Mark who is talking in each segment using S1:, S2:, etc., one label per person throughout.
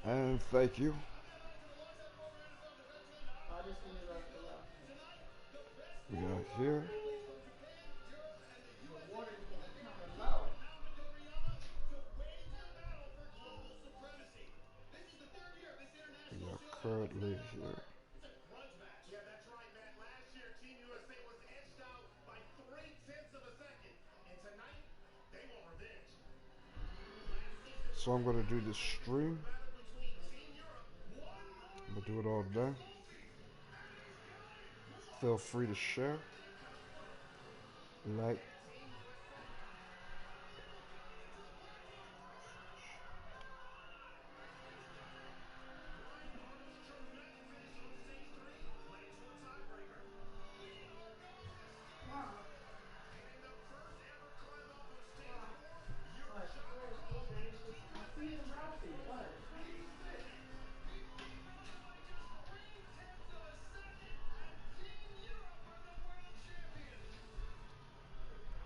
S1: And thank you. We got here. We got currently here. So I'm gonna do this stream. I'm gonna do it all day. Feel free to share, like.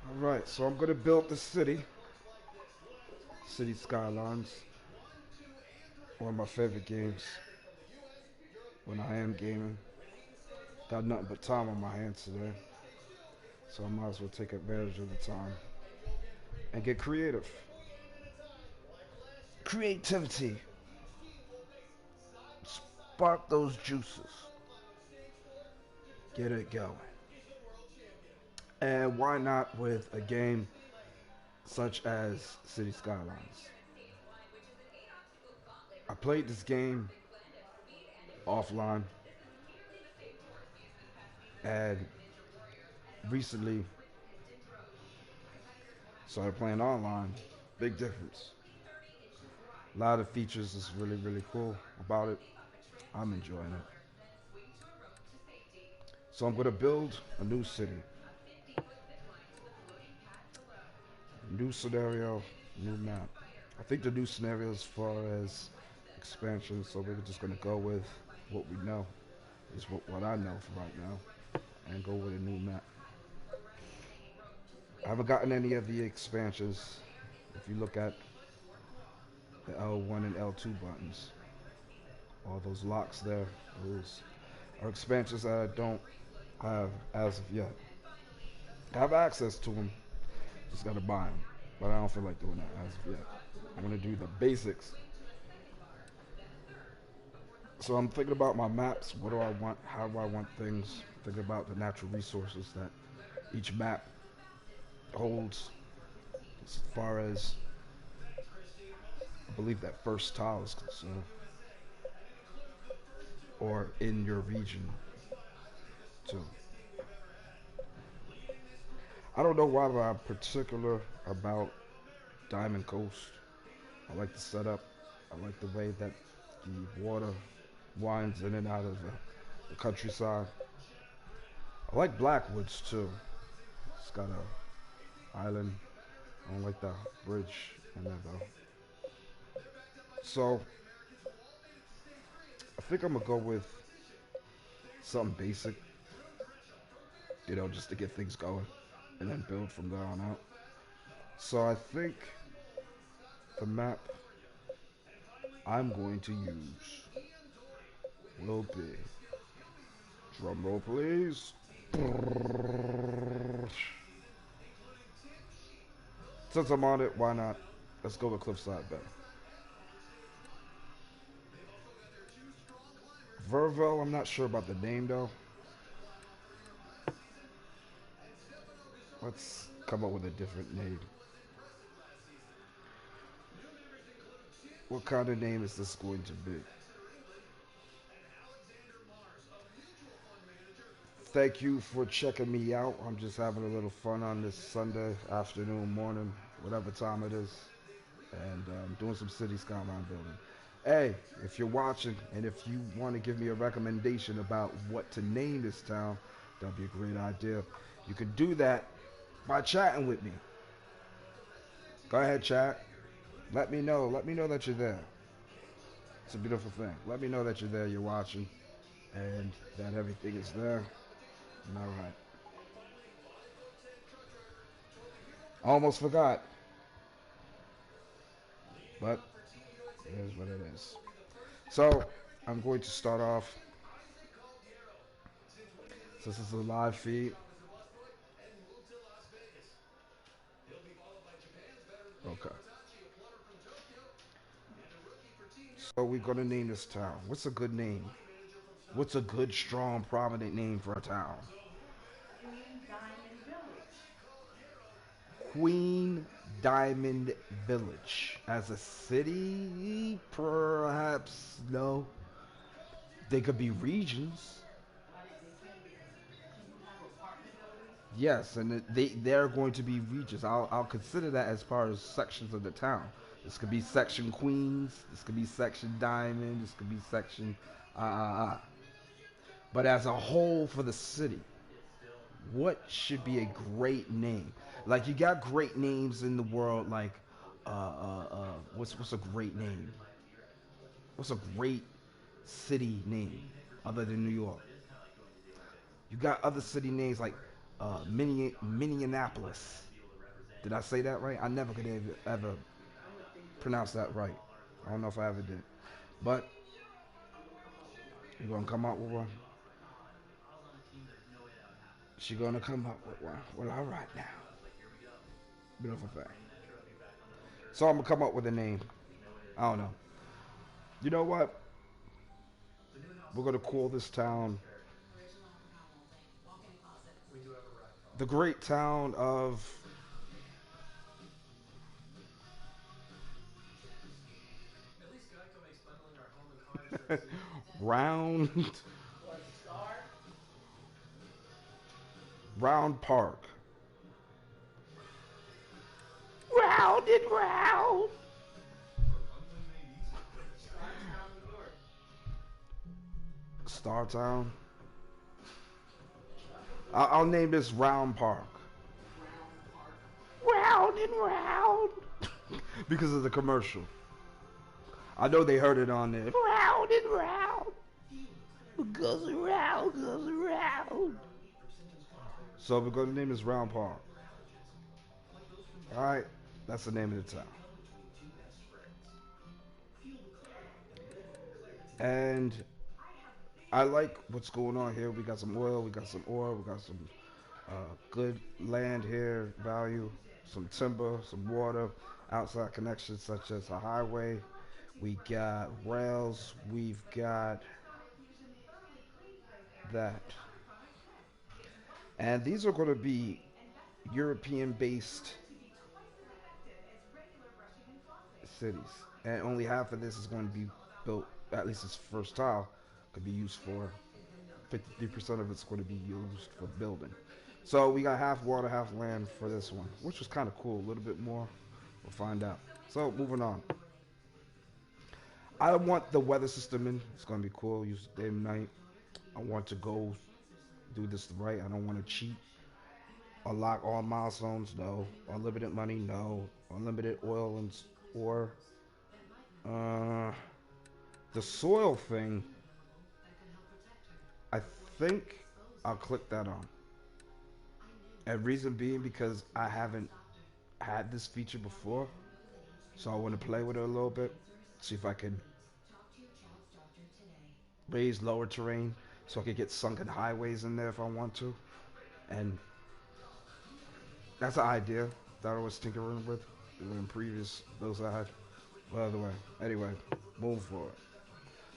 S1: All right, so I'm gonna build the city skylines. One of my favorite games when I am gaming. Got nothing but time on my hands today, so I might as well take advantage of the time and get creative. Creativity, spark those juices, get it going. And why not with a game such as City Skylines? I played this game offline and recently started playing online. Big difference. A lot of features is really, really cool about it. I'm enjoying it. So I'm going to build a new city, new scenario, new map. I think the new scenario as far as expansion, so we're just going to go with what we know, is what I know for right now, and go with a new map. I haven't gotten any of the expansions. If you look at the L1 and L2 buttons, all those locks there, those are expansions that I don't have as of yet. I have access to them, just gotta buy them. But I don't feel like doing that as of yet. I'm gonna do the basics. So I'm thinking about my maps. What do I want? How do I want things? Thinking about the natural resources that each map holds. As far as I believe that first tile is concerned, or in your region too. I don't know why I'm particular about Diamond Coast. I like the setup. I like the way that the water winds in and out of the countryside. I like Blackwoods too. It's got a island. I don't like the bridge in there though. So I think I'm gonna go with something basic, just to get things going, and then build from there on out. So I think the map I'm going to use will be, drum roll please. Since I'm on it, why not? Let's go with Cliffside Bay. Verville, I'm not sure about the name though. Let's come up with a different name. What kind of name is this going to be? Thank you for checking me out. I'm just having a little fun on this Sunday afternoon, morning, whatever time it is, and doing some city skyline building. Hey, if you're watching and if you want to give me a recommendation about what to name this town, that'd be a great idea. You can do that by chatting with me. Go ahead, chat. Let me know. Let me know that you're there. It's a beautiful thing. Let me know that you're there, you're watching, and that everything is there. And all right. I almost forgot, but it is what it is. So I'm going to start off since this is a live feed. Okay. So we're gonna name this town. What's a good name? What's a good, strong, prominent name for a town? Queen Diamond Village. As a city, perhaps no. They could be regions. Yes, and they're going to be regions. I'll consider that as part of sections of the town. This could be section Queens. This could be section Diamond. This could be section But as a whole for the city, what should be a great name? Like you got great names in the world. Like what's a great name? What's a great city name other than New York? You got other city names like Minneapolis. Did I say that right? I never could ever pronounce that right. I don't know if I ever did. But you're gonna come up with one. She gonna come up with one. Well, all right now. Beautiful fact. So I'm gonna come up with a name. I don't know. You know what? We're gonna call this town the great town of Round Round Park. Round and round. Startown. I'll name this Round Park. Round and round. Because of the commercial. I know they heard it on there. Round and round. Goes around, goes around. So we're going to name this Round Park. All right, that's the name of the town. And I like what's going on here. We got some oil, we got some ore, we got some good land here, value, some timber, some water, outside connections such as a highway. We got rails. We've got that. And these are going to be European based cities. And only half of this is going to be built, at least this first tile, could be used for 53% of it's going to be used for building. So we got half water, half land for this one, which was kind of cool. A little bit more. We'll find out. So moving on. I want the weather system in. It's going to be cool. Use day and night. I want to go do this right. I don't want to cheat. Unlock all milestones. No. Unlimited money. No. Unlimited oil and ore. Uh, the soil thing. I think I'll click that on. And reason being because I haven't had this feature before, so I want to play with it a little bit, see if I can raise lower terrain, so I could get sunken highways in there if I want to. And that's an idea that I was tinkering with in previous those I had. Well, other way. Anyway, move forward.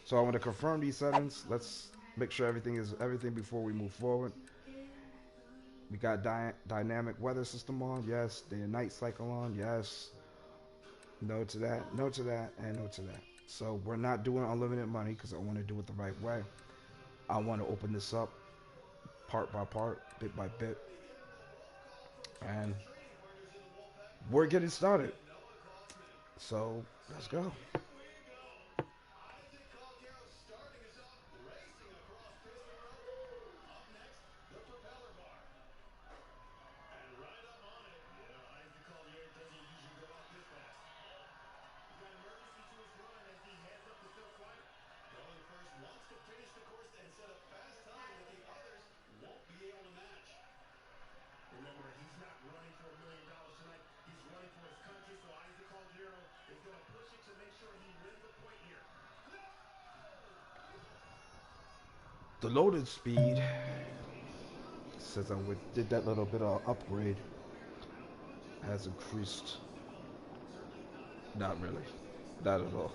S1: So I want to confirm these settings. Let's make sure everything is everything before we move forward. We got dynamic weather system on. Yes. Day and night cycle on. Yes. No to that. No to that. And no to that. So we're not doing unlimited money because I want to do it the right way. I want to open this up part by part, bit by bit, and we're getting started. So let's go. The loaded speed since did that little bit of upgrade has increased. Not really, not at all.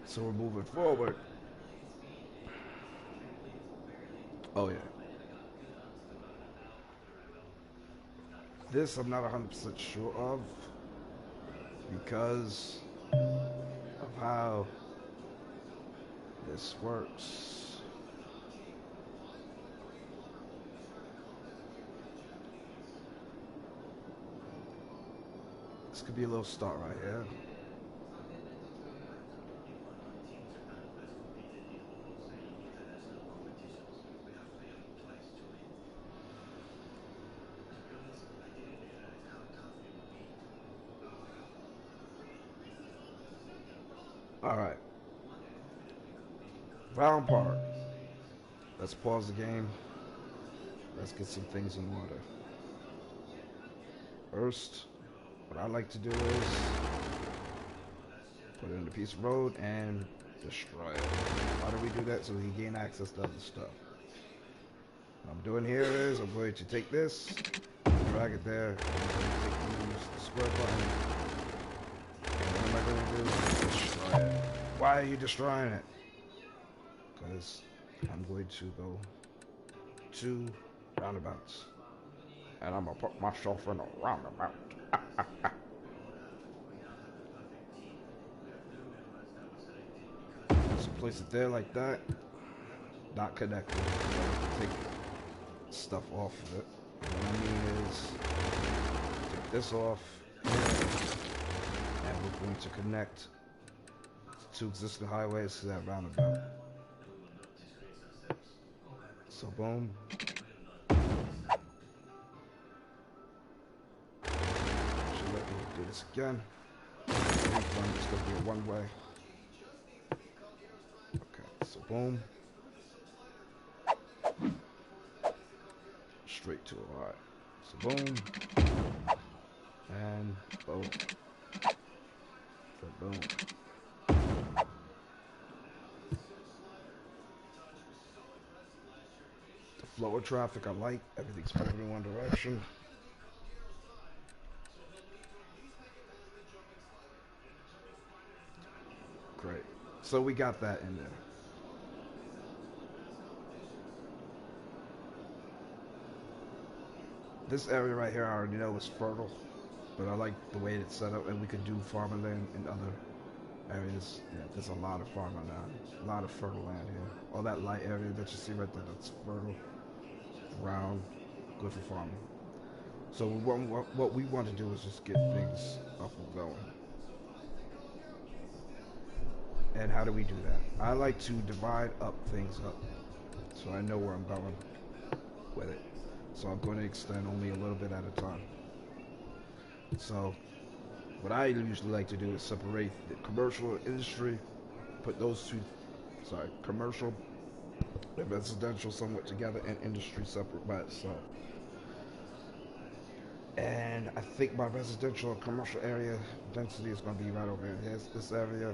S1: So we're moving forward. Oh yeah. This I'm not 100% sure of because of how this works. This could be a little start right here. All right. Round Park. Let's pause the game. Let's get some things in order. First, what I like to do is put it in a piece of road and destroy it. Why do we do that? So we can gain access to other stuff. What I'm doing here is I'm going to take this, drag it there, and use the square button. And what am I going to do? Destroy it. Why are you destroying it? Because I'm going to go 2 roundabouts. And I'm going to put myself in a roundabout. So place it there like that. Not connected. So I have to take stuff off of it. What I mean is take this off here, and we're going to connect 2 existing highways to that roundabout. So boom. Should let me do this again. It's going to be a one-way. Okay, so boom. Straight to it. Alright. So boom. And boom. So boom. The flow of traffic I like. Everything's moving in one direction. Great. So we got that in there. This area right here I already know is fertile, but I like the way it's set up, and we could do farming land in other areas. Yeah, there's a lot of farming land, a lot of fertile land here. All that light area that you see right there, that's fertile, brown, good for farming. So what we want to do is just get things up and going. And how do we do that? I like to divide up things up so I know where I'm going with it. So I'm going to extend only a little bit at a time. So what I usually like to do is separate the commercial industry, put those two, commercial and residential somewhat together, and industry separate by itself. And I think my residential and commercial area density is going to be right over here. Here's this area,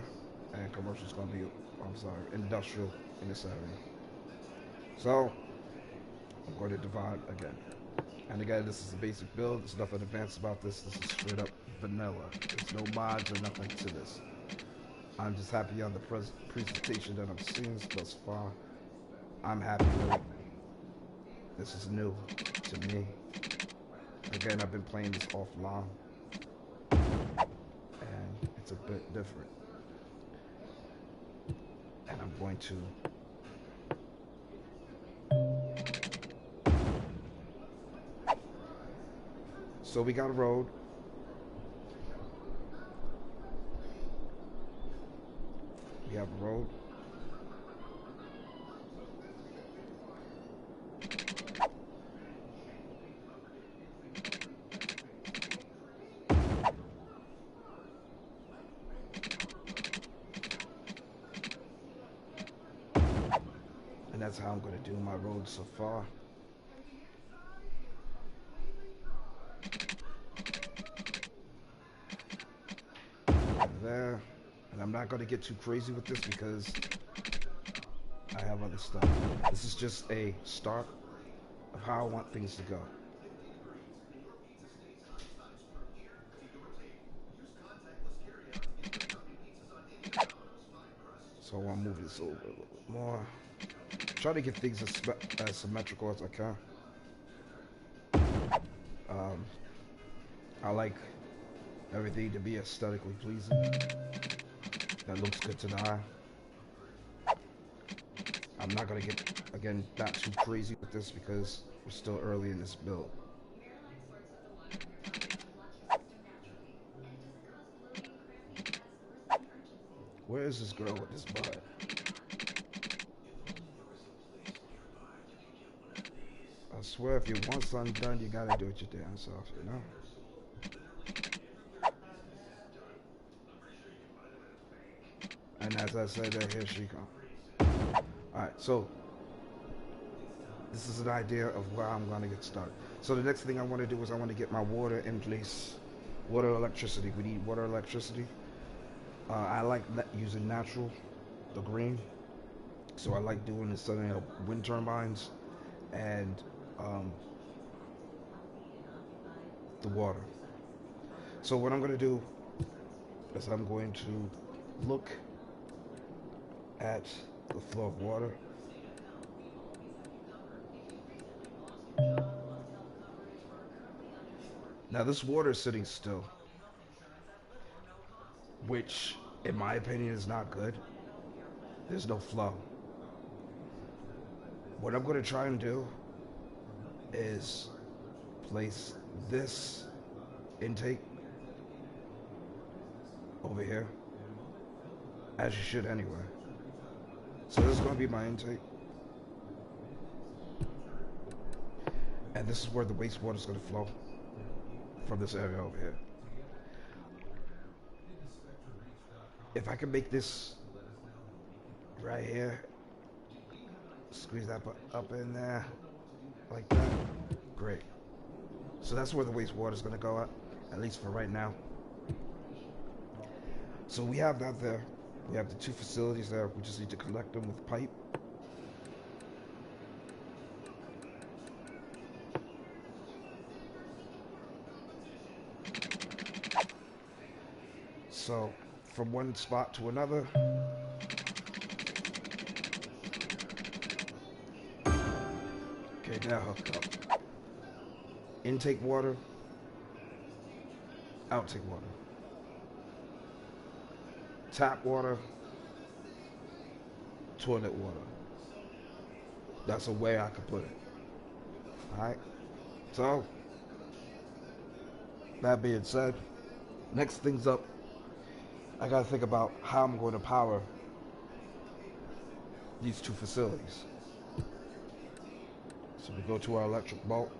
S1: and commercial is going to be, industrial in this area. So I'm going to divide again. And again, this is a basic build. There's nothing advanced about this. This is straight up vanilla. There's no mods or nothing to this. I'm just happy on the presentation that I'm seeing thus far. I'm happy with it. This is new to me. Again, I've been playing this offline, and it's a bit different. And I'm going to so we got a road. We have a road. that's how I'm going to do my road so far. There, and I'm not going to get too crazy with this because I have other stuff. This is just a start of how I want things to go. So I want to move this over a little bit more. Try to get things as symmetrical as I can. Um, I like everything to be aesthetically pleasing. That looks good to the eye. I'm not gonna get, again, not too crazy with this because we're still early in this build. Where is this girl with this butt? I swear, if you want something done, you gotta do it your damn self, you know? And as I said that, here she comes. Alright, so this is an idea of where I'm gonna get started. So the next thing I want to do is I want to get my water in place. Water, electricity. We need water, electricity. I like using natural, the green. So I like doing the setting up wind turbines and the water. So what I'm going to do is I'm going to look at the flow of water. Now this water is sitting still, which in my opinion is not good. There's no flow. What I'm going to try and do is place this intake over here, as you should anyway. So this is going to be my intake, and this is where the wastewater is going to flow from this area over here. If I can make this right here, squeeze that up in there like that, great. So that's where the wastewater is going to go at least for right now. So we have that there. We have the two facilities there. We just need to connect them with pipe. So from one spot to another. Okay, now hooked up. Intake water, outtake water. Tap water, toilet water. That's a way I could put it. Alright? So, that being said, next thing's up. I gotta think about how I'm going to power these two facilities. So we go to our electric bulb,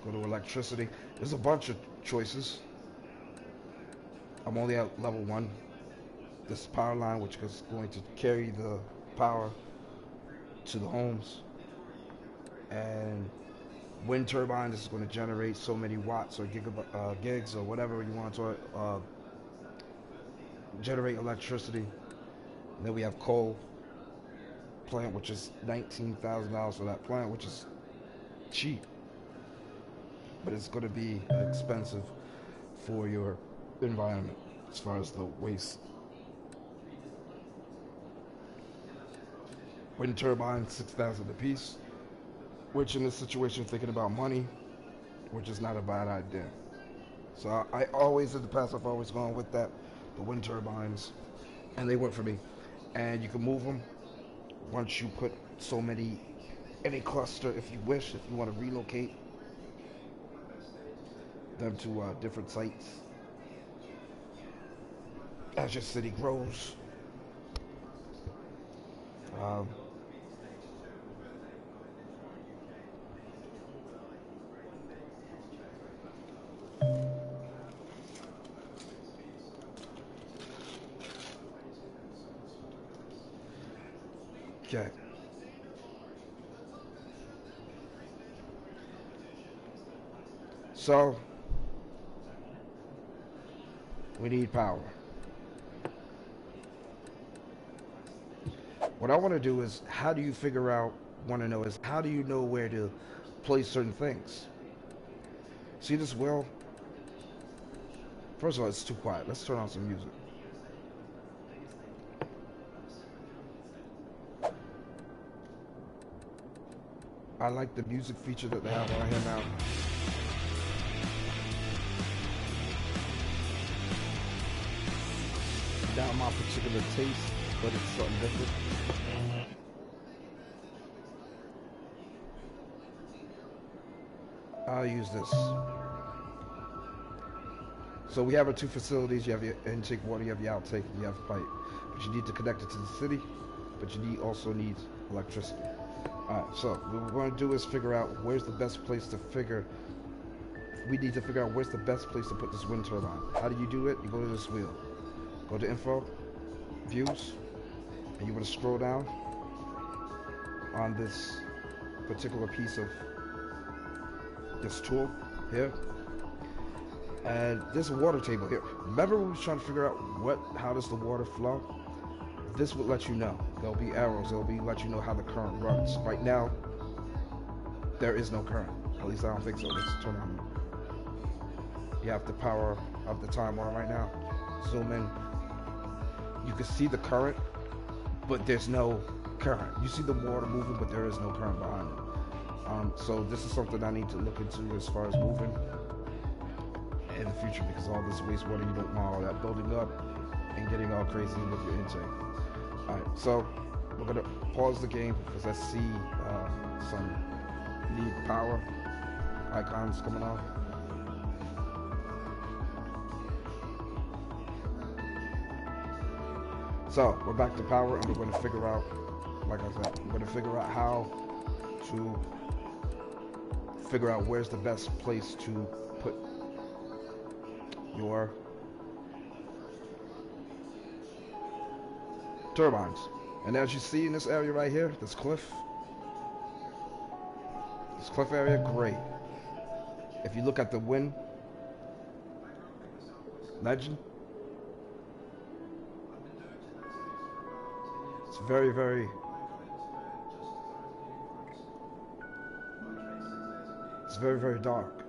S1: go to electricity. There's a bunch of choices. I'm only at level 1. This power line, which is going to carry the power to the homes. And wind turbine, this is going to generate so many watts or gigs or whatever you want to generate electricity. And then we have coal plant, which is $19,000 for that plant, which is cheap, but it's going to be expensive for your environment as far as the waste. Wind turbine, 6,000 a piece, which in this situation, thinking about money, which is not a bad idea. So I always, in the past, I've always gone with that, the wind turbines, and they work for me. And you can move them once you put so many in a cluster, if you wish, if you want to relocate them to different sites as your city grows. Okay. So we need power. What I want to do is, how do you figure out, want to know is, how do you know where to place certain things? See this wheel? First of all, it's too quiet. Let's turn on some music. I like the music feature that they have right here now. Not my particular taste, but it's something different. I'll use this. So we have our two facilities. You have your intake water, you have your outtake, and you have pipe. But you need to connect it to the city, but you also need electricity. Alright, so what we're going to do is figure out where's the best place to we need to figure out where's the best place to put this wind turbine. How do you do it? You go to this wheel. Go to info, views, and you want to scroll down on this particular piece of this tool here. And there's a water table here. Remember we were trying to figure out how does the water flow? This would let you know. There'll be arrows. It'll let you know how the current runs. Right now, there is no current. At least I don't think so. Let's turn on. You have the power of the timer on right now. Zoom in. You can see the current, but there's no current. You see the water moving, but there is no current behind it. So this is something I need to look into as far as moving in the future, because all this wastewater, you don't want all that building up and getting all crazy with your intake. Alright, so we're gonna pause the game because I see some need power icons coming on. So we're back to power, and we're going to figure out, like I said, we're going to figure out how to figure out where's the best place to put your turbines. And as you see in this area right here, this cliff area, great. If you look at the wind legend, it's very, very dark.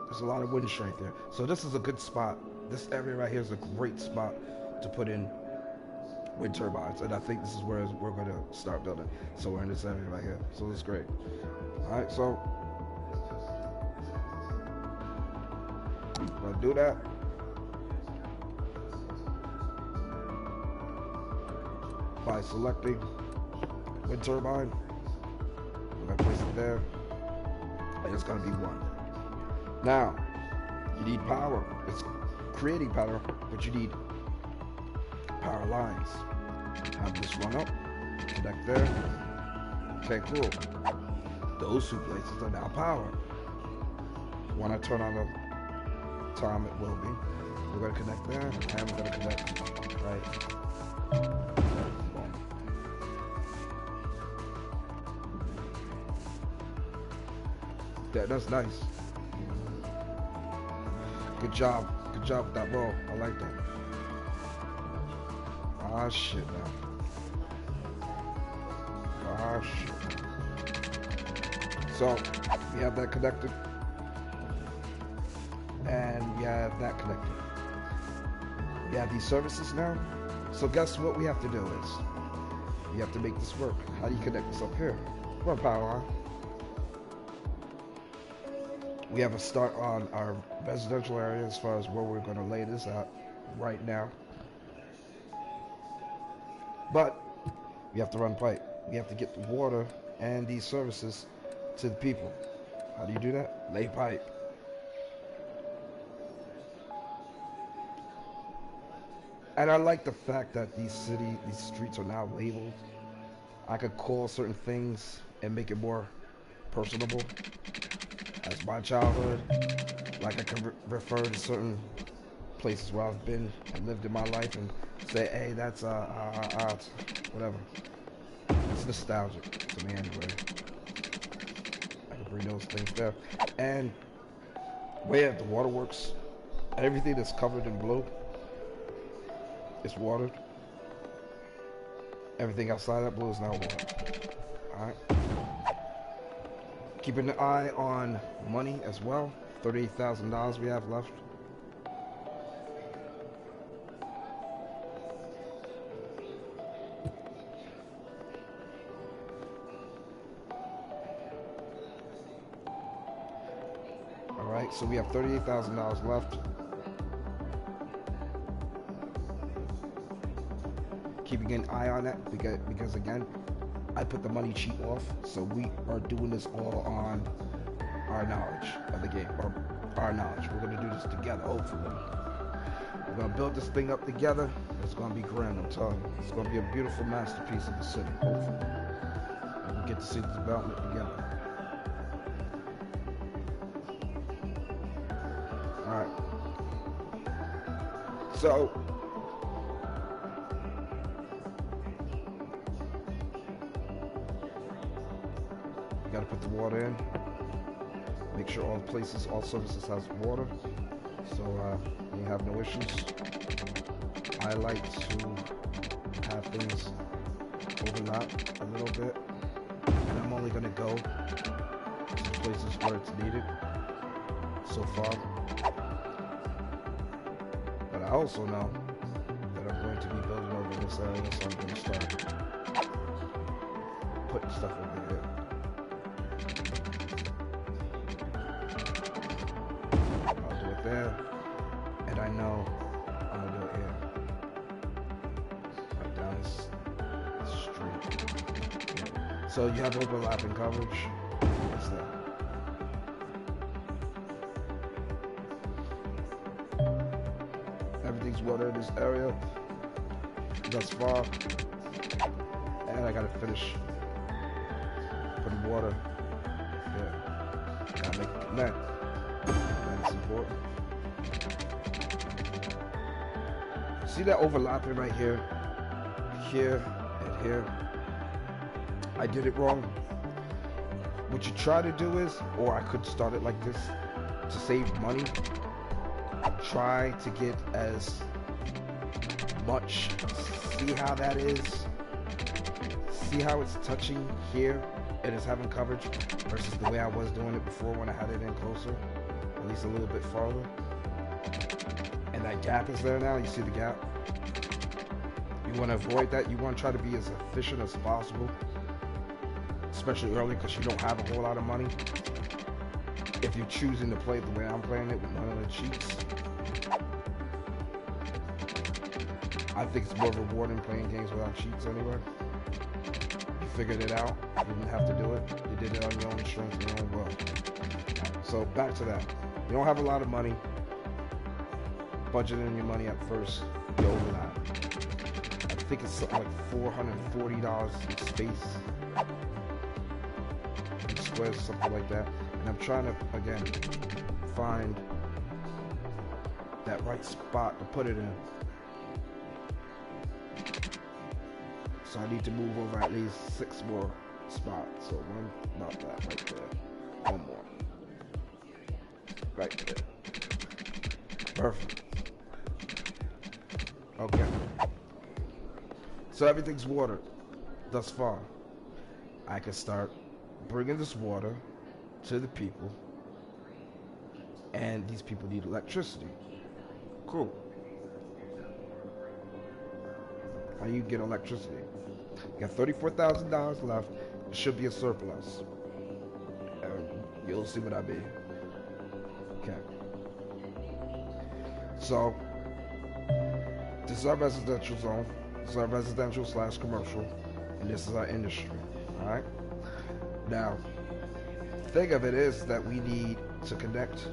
S1: There's a lot of wind strength there. So this is a good spot. This area right here is a great spot to put in wind turbines. And I think this is where we're going to start building. So we're in this area right here. So it's great. Alright, so I'm going to do that. By selecting wind turbine. We're going to place it there. And it's going to be 1. Now, you need power. It's creating power, but you need power lines. Have this run up, connect there. Okay, cool. Those two places are now power. When I turn on the time, it will be. We're going to connect there, and we're going to connect right. That's nice. Good job. Good job with that roll. I like that. Ah, shit, man. Ah, shit. So, we have that connected. And we have that connected. We have these services now. So guess what we have to do is, we have to make this work. How do you connect this up here? Run power on. We have a start on our residential area as far as where we're going to lay this out right now. But we have to run pipe. We have to get the water and these services to the people. How do you do that? Lay pipe. And I like the fact that these streets are now labeled. I could call certain things and make it more personable. As my childhood, like I can refer to certain places where I've been and lived in my life and say, hey, that's whatever. It's nostalgic to me anyway. I can bring those things there. And Where the waterworks, everything that's covered in blue is watered. Everything outside that blue is not watered. Alright. Keeping an eye on money as well. $38,000 we have left. Alright, so we have $38,000 left. Keeping an eye on that because again, I put the money cheat off, so we are doing this all on our knowledge of the game, or our knowledge. We're gonna do this together, hopefully. We're gonna build this thing up together. It's gonna be grand, I'm telling you. It's gonna be a beautiful masterpiece of the city, hopefully. And we get to see the development together. Alright. So, gotta put the water in. Make sure all places, all surfaces has water, so you have no issues. I like to have things overlap a little bit, and I'm only gonna go to places where it's needed so far. But I also know that I'm going to be building over this area, so I'm gonna start putting stuff over here. There, and I know I'm gonna do it here, right down this street. So you have overlapping coverage. What's that? Everything's water in this area thus far, and I gotta finish putting water. Yeah, gotta make it connect. That's important. See that overlapping right here, here, and here? I did it wrong. What you try to do is, or I could start it like this, to save money, try to get as much, see how that is, see how it's touching here, and it's having coverage, versus the way I was doing it before when I had it in closer, at least a little bit farther. And that gap is there now. You see the gap? You want to avoid that. You want to try to be as efficient as possible, especially early because you don't have a whole lot of money. If you're choosing to play it the way I'm playing it with none of the cheats, I think it's more rewarding playing games without cheats anyway. You figured it out. You didn't have to do it. You did it on your own strength and your own will. So back to that. You don't have a lot of money. Budgeting your money at first, you overlap. I think it's something like $440 in space, in squares, something like that. And I'm trying to, again, find that right spot to put it in. So I need to move over at least 6 more spots. So one, about that, right there. One more. Right there. Perfect. Okay. So everything's watered thus far. I can start bringing this water to the people, and these people need electricity. Cool. How you get electricity? You got $34,000 left. It should be a surplus. You'll see what I mean. Okay. So this is our residential zone. This is our residential / commercial, and this is our industry. All right. Now, the thing of it is that we need to connect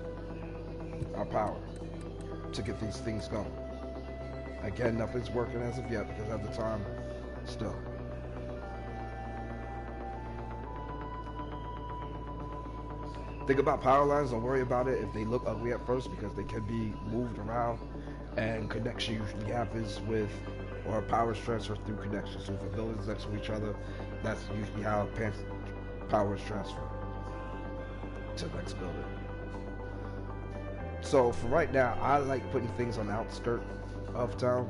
S1: our power to get these things going. Again, nothing's working as of yet because at the time, still. Think about power lines. Don't worry about it if they look ugly at first because they can be moved around, and connection usually happens with, or power is transferred through connection. So if a building's next to each other, that's usually how power is transferred to the next building. So for right now, I like putting things on the outskirt of town.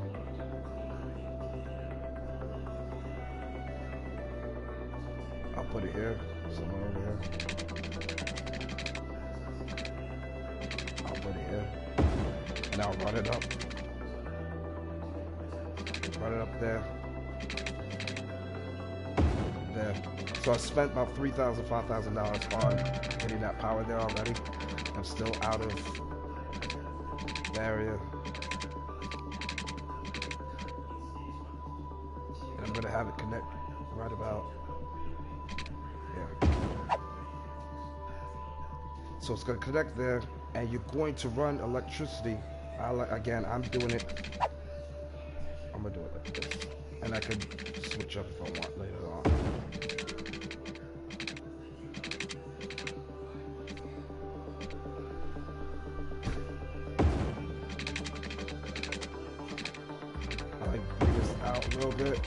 S1: I'll put it here, somewhere over here. I'll put it here, and I'll run it up. Run it up there. There. So I spent about $3,000, $5,000 on getting that power there already. I'm still out of the area. And I'm gonna have it connect right about here. So it's gonna connect there, and you're going to run electricity. Again, I'm doing it. I'm gonna do it like this, and I could switch up if I want later on. I like bring this out a little bit,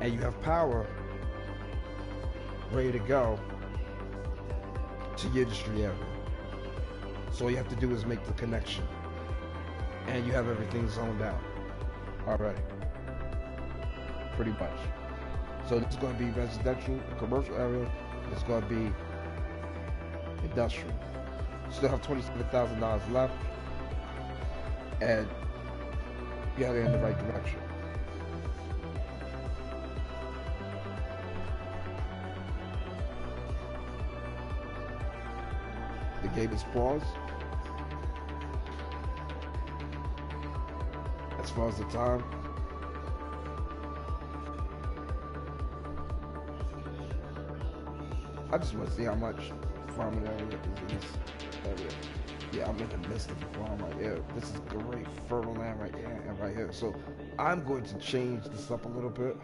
S1: and you have power ready to go to your industry area. So all you have to do is make the connection, and you have everything zoned out already, pretty much. So this is going to be residential, commercial area. It's going to be industrial. Still have $27,000 left, and you're heading in the right direction. The game is paused. As far as the time, I just want to see how much farming area is in this area. Yeah, I'm in the midst of a farm right here. This is great fertile land right here and right here. So I'm going to change this up a little bit.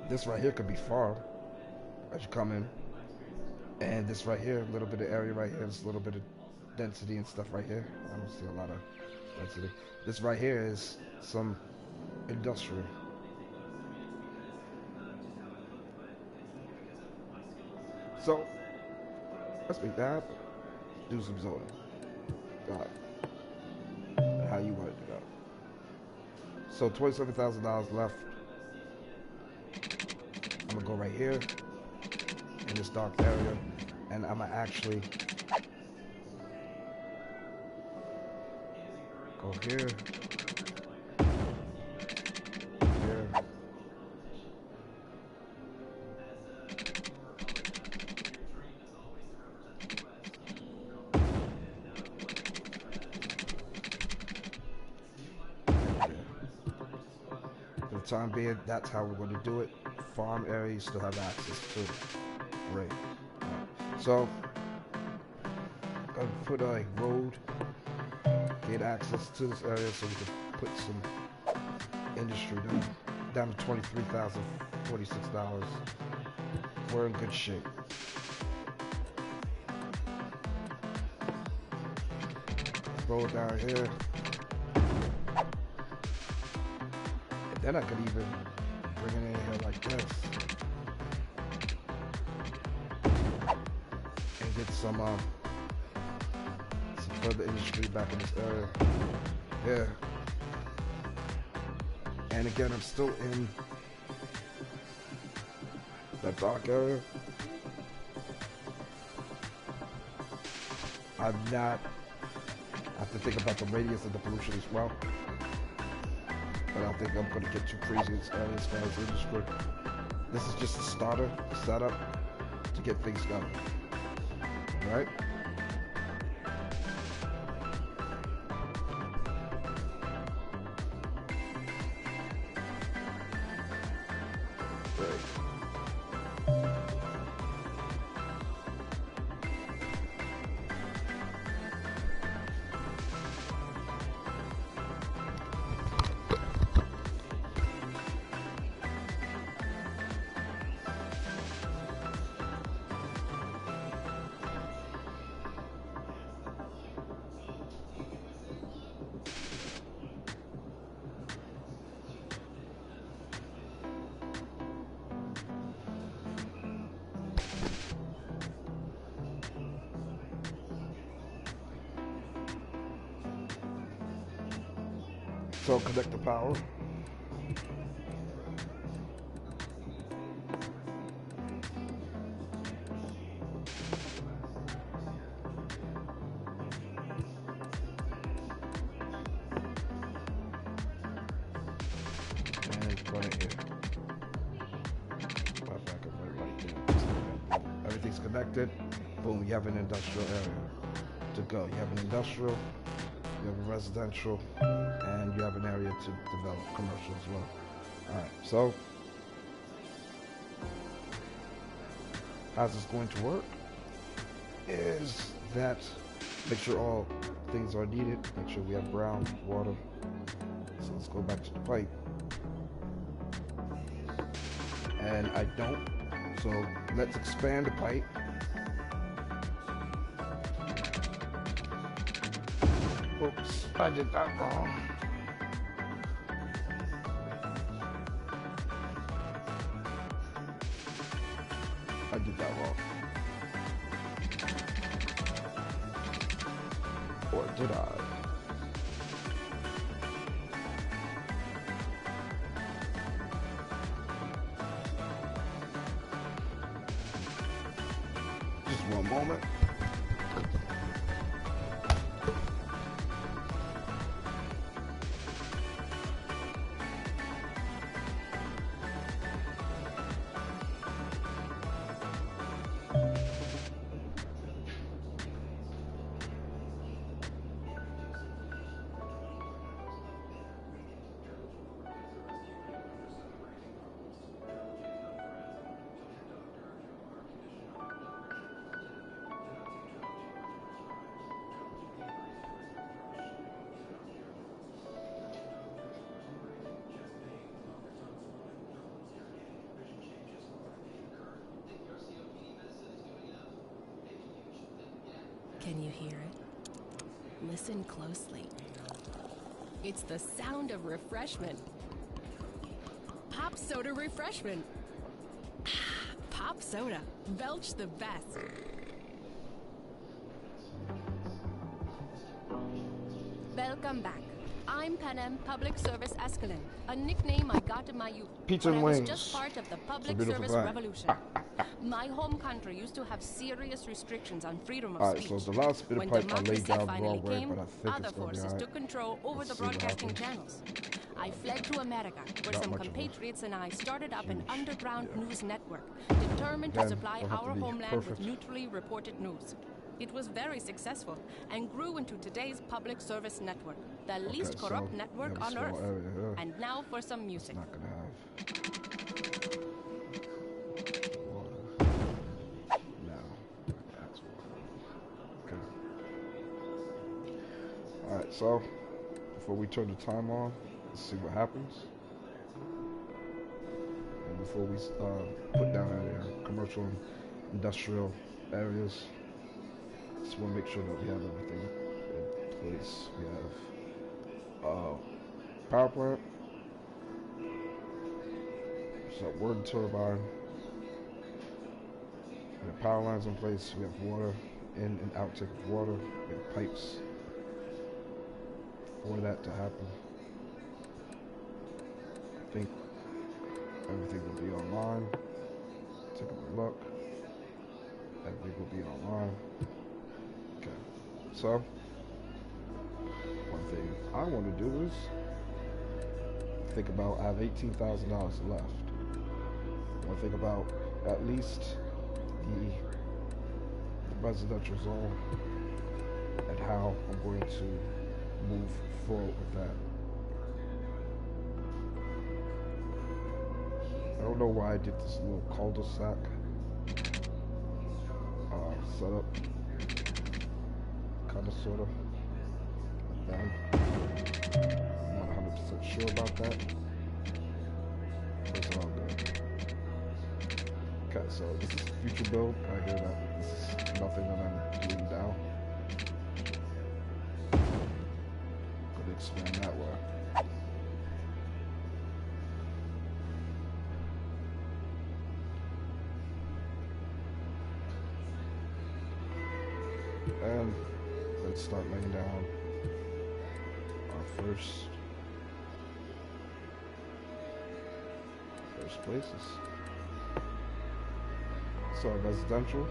S1: This right here could be farm as you come in. And this right here, a little bit of area right here, there's a little bit of density and stuff right here. I don't see a lot of density. This right here is some industrial. So let's make that happen. Do some zoning. God. How you want it to go. So $27,000 left. I'm gonna go right here in this dark area, and I'm gonna actually go here, here, for the time being, that's how we're going to do it. Farm area, you still have access to it. Great. So, I'm going to put a road, get access to this area so we can put some industry down to $23,046. We're in good shape. Road down here. And then I could even bring it in here like this. And get some further industry back in this area. Yeah. And again, I'm still in that dark area. I have to think about the radius of the pollution as well. But I don't think I'm going to get too crazy in this area as far as industry. This is just a starter, a setup to get things done. Alright? So connect the power. And run it here. Right back up right there. Everything's connected. Boom, you have an industrial area to go. You have an industrial, you have a residential, and you have an area to develop commercial as well. Alright, so how's this going to work? Is that make sure all things are needed, make sure we have ground, water. So let's go back to the pipe. And I don't. So let's expand the pipe. Oops, I did that wrong. I did that wrong. Or did I? Just one moment.
S2: Can you hear it? Listen closely. It's the sound of refreshment. Pop soda refreshment. Pop soda. Belch the best. Welcome back. I'm Panem Public Service Escalon, a nickname I got in my youth
S1: Pizza
S2: when
S1: and
S2: I was
S1: wings.
S2: just part of the
S1: It's a
S2: public
S1: beautiful
S2: service
S1: thing.
S2: revolution. My home country used to have serious restrictions on freedom of
S1: Alright,
S2: speech.
S1: so the last bit of
S2: When
S1: pipe I
S2: democracy
S1: laid down the
S2: finally
S1: wrong way,
S2: came,
S1: but I think
S2: other
S1: it's gonna be
S2: forces
S1: alright.
S2: took control over
S1: Let's
S2: the
S1: see what
S2: broadcasting
S1: happens.
S2: channels. I fled to America, where
S1: Not
S2: some
S1: much of a
S2: compatriots and I started up an
S1: huge-
S2: underground
S1: yeah.
S2: news network, determined to
S1: Again,
S2: supply
S1: don't have to
S2: our
S1: be
S2: homeland
S1: perfect.
S2: with neutrally reported news. It was very successful and grew into today's public service network, the least
S1: so
S2: corrupt
S1: you
S2: network
S1: have a
S2: on
S1: small
S2: earth.
S1: area here.
S2: And now for some
S1: It's
S2: music.
S1: not gonna have water. No, that's water. Okay. Alright, so before we turn the time on, let's see what happens. And before we put down our commercial and industrial areas, just want to make sure that we have everything in place. We have power plant. So wind turbine. We have power lines in place. We have water in and outtake of water. We have pipes for that to happen. I think everything will be online. Take a look. Everything will be online. Okay. So one thing I want to do is think about, I have $18,000 left. I want to think about at least the residential zone and how I'm going to move forward with that. I don't know why I did this little cul-de-sac setup, kind of, sort of. I'm not 100% sure about that. It's all good. Okay, so this is future build. I hear that this is nothing that I'm doing now. Gonna expand that way. And let's start laying down our first Most places. So residential.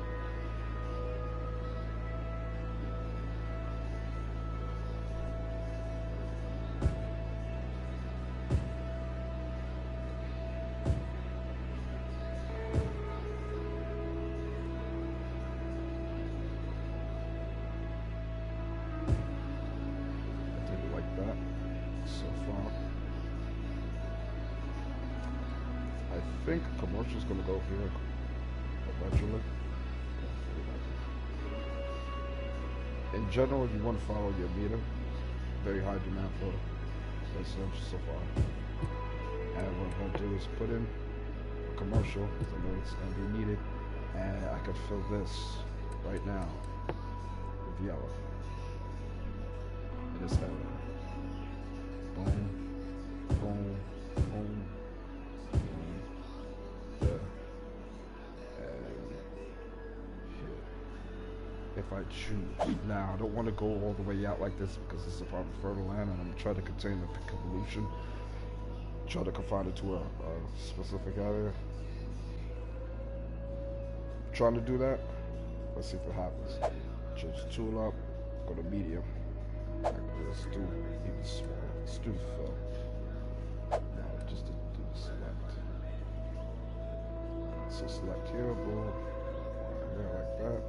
S1: I didn't like that so far. I think commercial's gonna go here eventually. In general, if you want to follow your meter, very high demand for residential so far. And what I'm going to do is put in a commercial, because I know it's going to be needed, and I could fill this right now with yellow. And it's that way. Boom, boom, boom, boom, there. And if I choose. Now, I don't want to go all the way out like this because it's a part of fertile land, and I'm trying to contain the pollution. Try to confine it to a specific area. Trying to do that. Let's see if it happens. Change the tool up. Go to medium. Like this. Do even small. Let's do fill. No, just to do the select. So select here. Boom. Yeah, like that.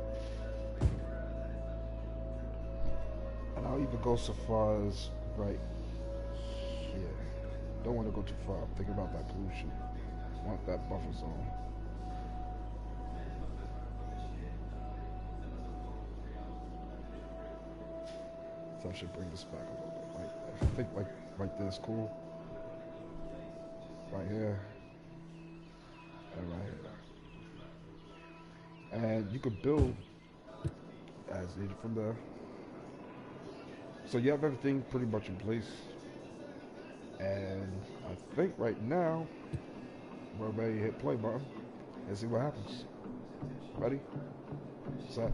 S1: And I'll even go so far as right here. Don't want to go too far. I'm thinking about that pollution. Want that buffer zone. So I should bring this back a little bit. I think like right there is cool. Right here. And right here. And you could build as needed from there. So you have everything pretty much in place. And I think right now we're ready to hit play button and see what happens. Ready? Set.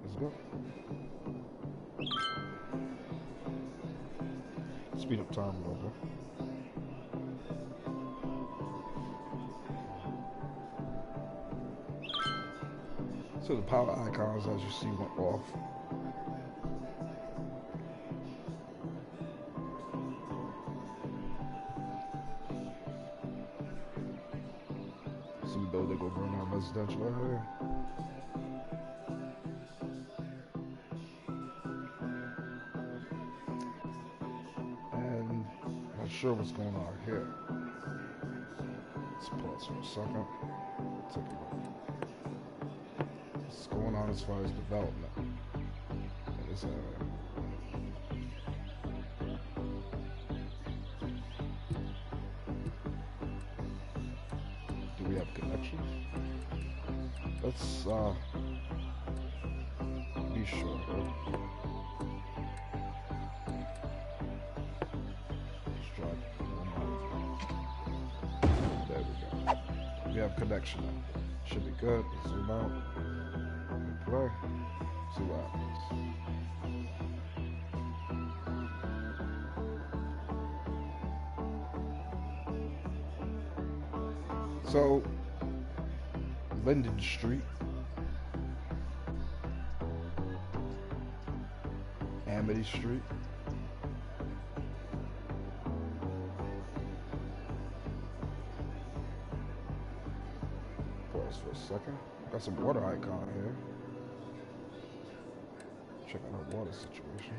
S1: Let's go. Speed up time a little bit. So the power icons, as you see, went off. Some building over in our residential area. And I'm not sure what's going on here. Let's pause for a second. Take a look. What's going on as far as development in this area? Do we have connections? Let's be sure. Let's try one more. There we go. We have connection now. Should be good. Zoom out. And play. See what happens. So, Linden Street, Amity Street, pause for a second. Got some water icon here. Checking our water situation.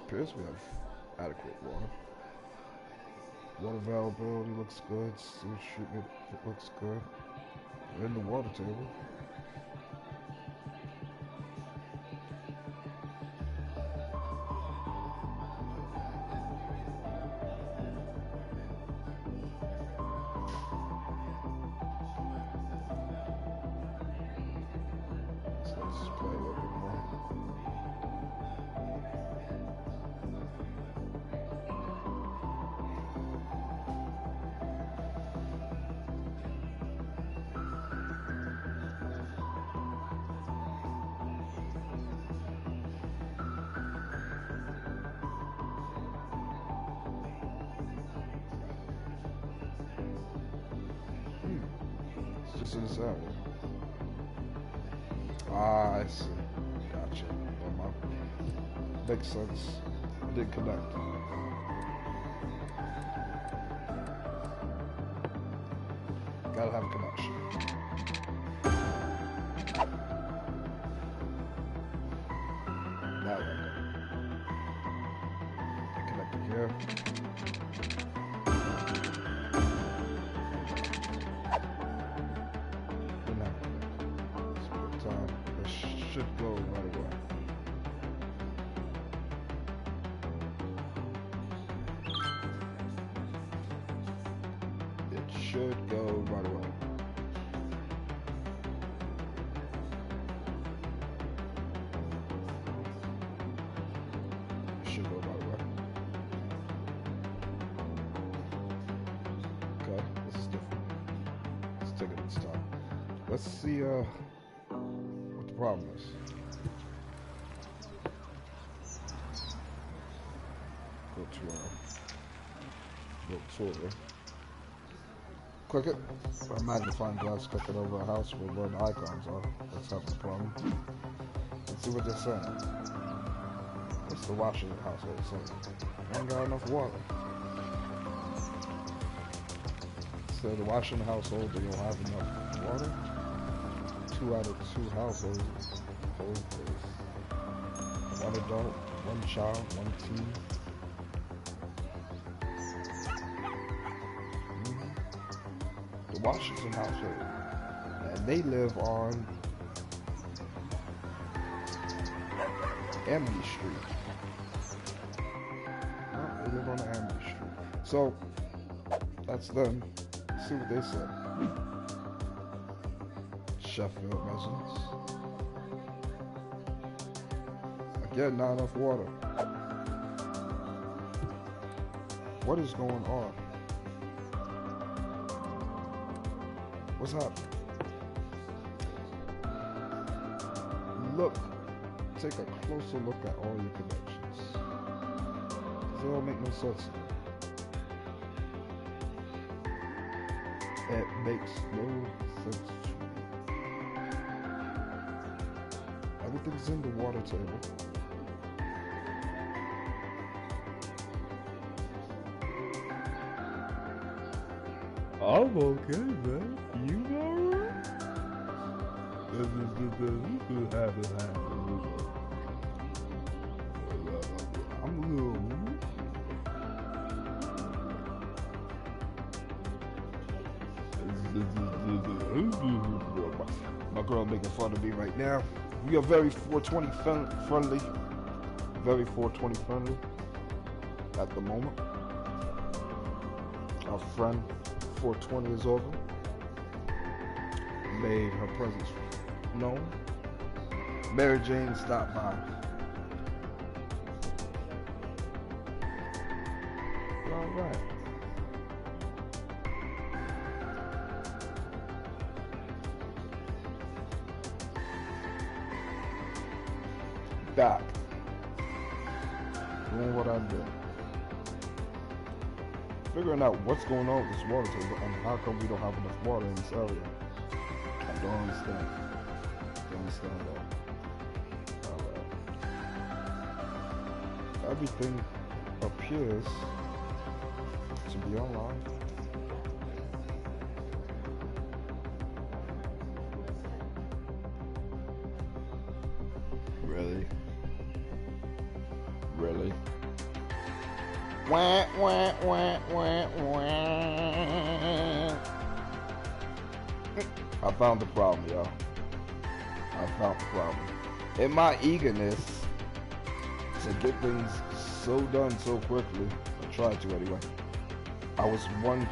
S1: Appears we have adequate water. Water availability looks good. Sewage treatment looks good. We're in the water table. So let's just play a little bit more. residents in this area. Ah, I see. Gotcha. Makes sense. It didn't connect. Gotta have a connection. Now I got it. Connected here. Didn't have it. Split time. It should go right away. It should go right away. It should go right away. Okay, this is different. Let's take it this time. Let's see what the problem is. Go to Twitter. Click it. A magnifying glass, click it over a house where the icons are. Let's have the problem. Let's see what they're saying. What's the washing household saying? I ain't got enough water. So the washing household, they don't have enough water. 2 out of 2 households hold this. 1 adult, 1 child, 1 teen. The Washington household, and they live on Amity Street. No, they live on Amity Street. So that's them. Let's see what they say. Sheffield residents. Again, not enough water. What is going on? What's happening? Look, take a closer look at all your connections. They all make no sense to me. It makes no sense to me. Everything's in the water table. I'm okay, man. You alright? I'm good. My girl making fun of me right now. We are very 420 friendly. Very 420 friendly at the moment. Our friend 420 is over. Made her presence known. Mary Jane stopped by. All right. Back. Doing what I do. Figuring out what's going on with this water table and how come we don't have enough water in this area. I don't understand. Don't understand that. Alright. Everything appears to be online. Really? Really? Wah, wah, wah, wah, wah. I found the problem, y'all. I found the problem. In my eagerness to get things so done so quickly, I tried to anyway. I was one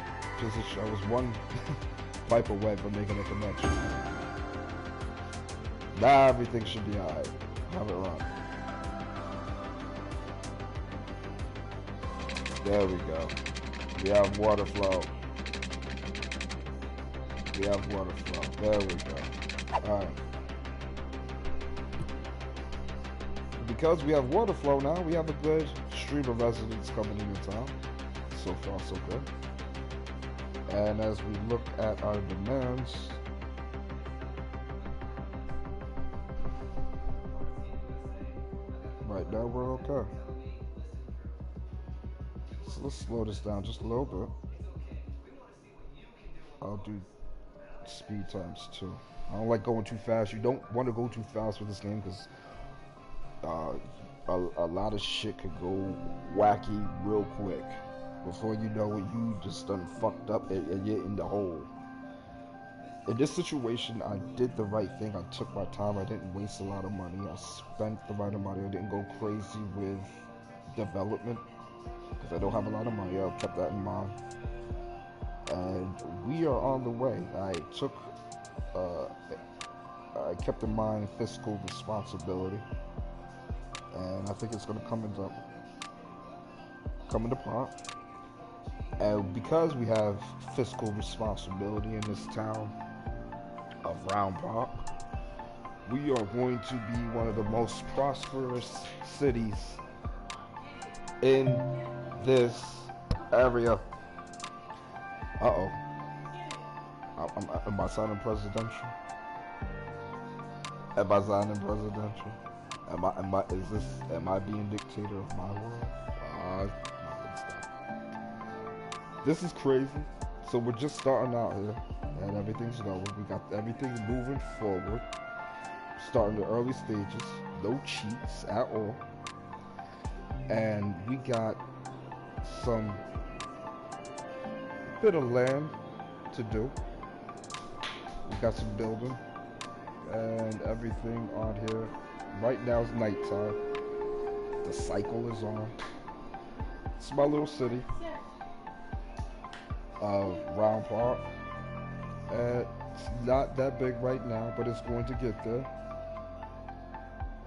S1: pipe away from making a connection. Now everything should be alright. Have it run. There we go. We have water flow. We have water flow. There we go. Alright. Because we have water flow now, we have a good stream of residents coming into town. So far, so good. And as we look at our demands, right now we're okay. So let's slow this down just a little bit. I'll do speed times too. I don't like going too fast. You don't want to go too fast with this game because uh, a lot of shit could go wacky real quick. Before you know it, you just done fucked up and you're in the hole. In this situation, I did the right thing. I took my time. I didn't waste a lot of money. I spent the right amount of money. I didn't go crazy with development because I don't have a lot of money. I kept that in mind. And we are on the way. Uh, I kept in mind fiscal responsibility, and I think it's going to come into plot. And because we have fiscal responsibility in this town of Round Park, we are going to be one of the most prosperous cities in this area. Uh-oh. Am I signing presidential? Am I signing presidential? Am I being dictator of my world? This is crazy. So we're just starting out here, and everything's going. We got everything moving forward. Starting the early stages, no cheats at all, and we got some bit of land to do. We got some building and everything on here. Right now it's nighttime. The cycle is on. It's my little city of Round Park. It's not that big right now, but it's going to get there.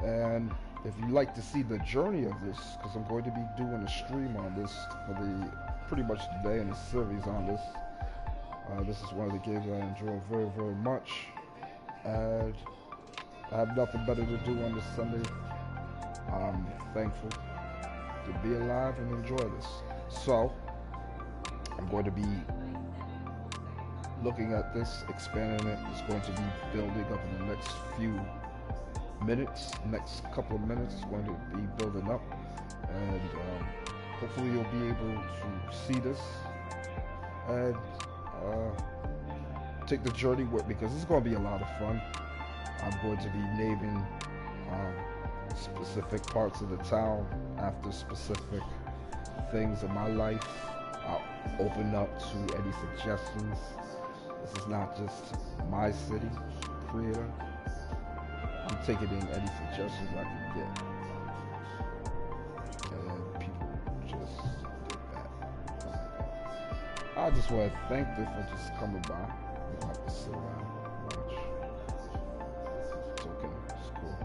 S1: And if you like to see the journey of this, because I'm going to be doing a stream on this for pretty much the day in the series on this. This is one of the games I enjoy very, very much. And I have nothing better to do on this Sunday. I'm thankful to be alive and enjoy this. So, I'm going to be looking at this, expanding it. It's going to be building up in the next few minutes, next couple of minutes. It's going to be building up. And hopefully you'll be able to see this and take the journey with me, because it's going to be a lot of fun. I'm going to be naming specific parts of the town after specific things in my life. I'll open up to any suggestions. This is not just my city creator. I'm taking in any suggestions I can get. And people just did that. I just want to thank them for just coming by. You don't have to sit around and watch. It's okay. It's cool.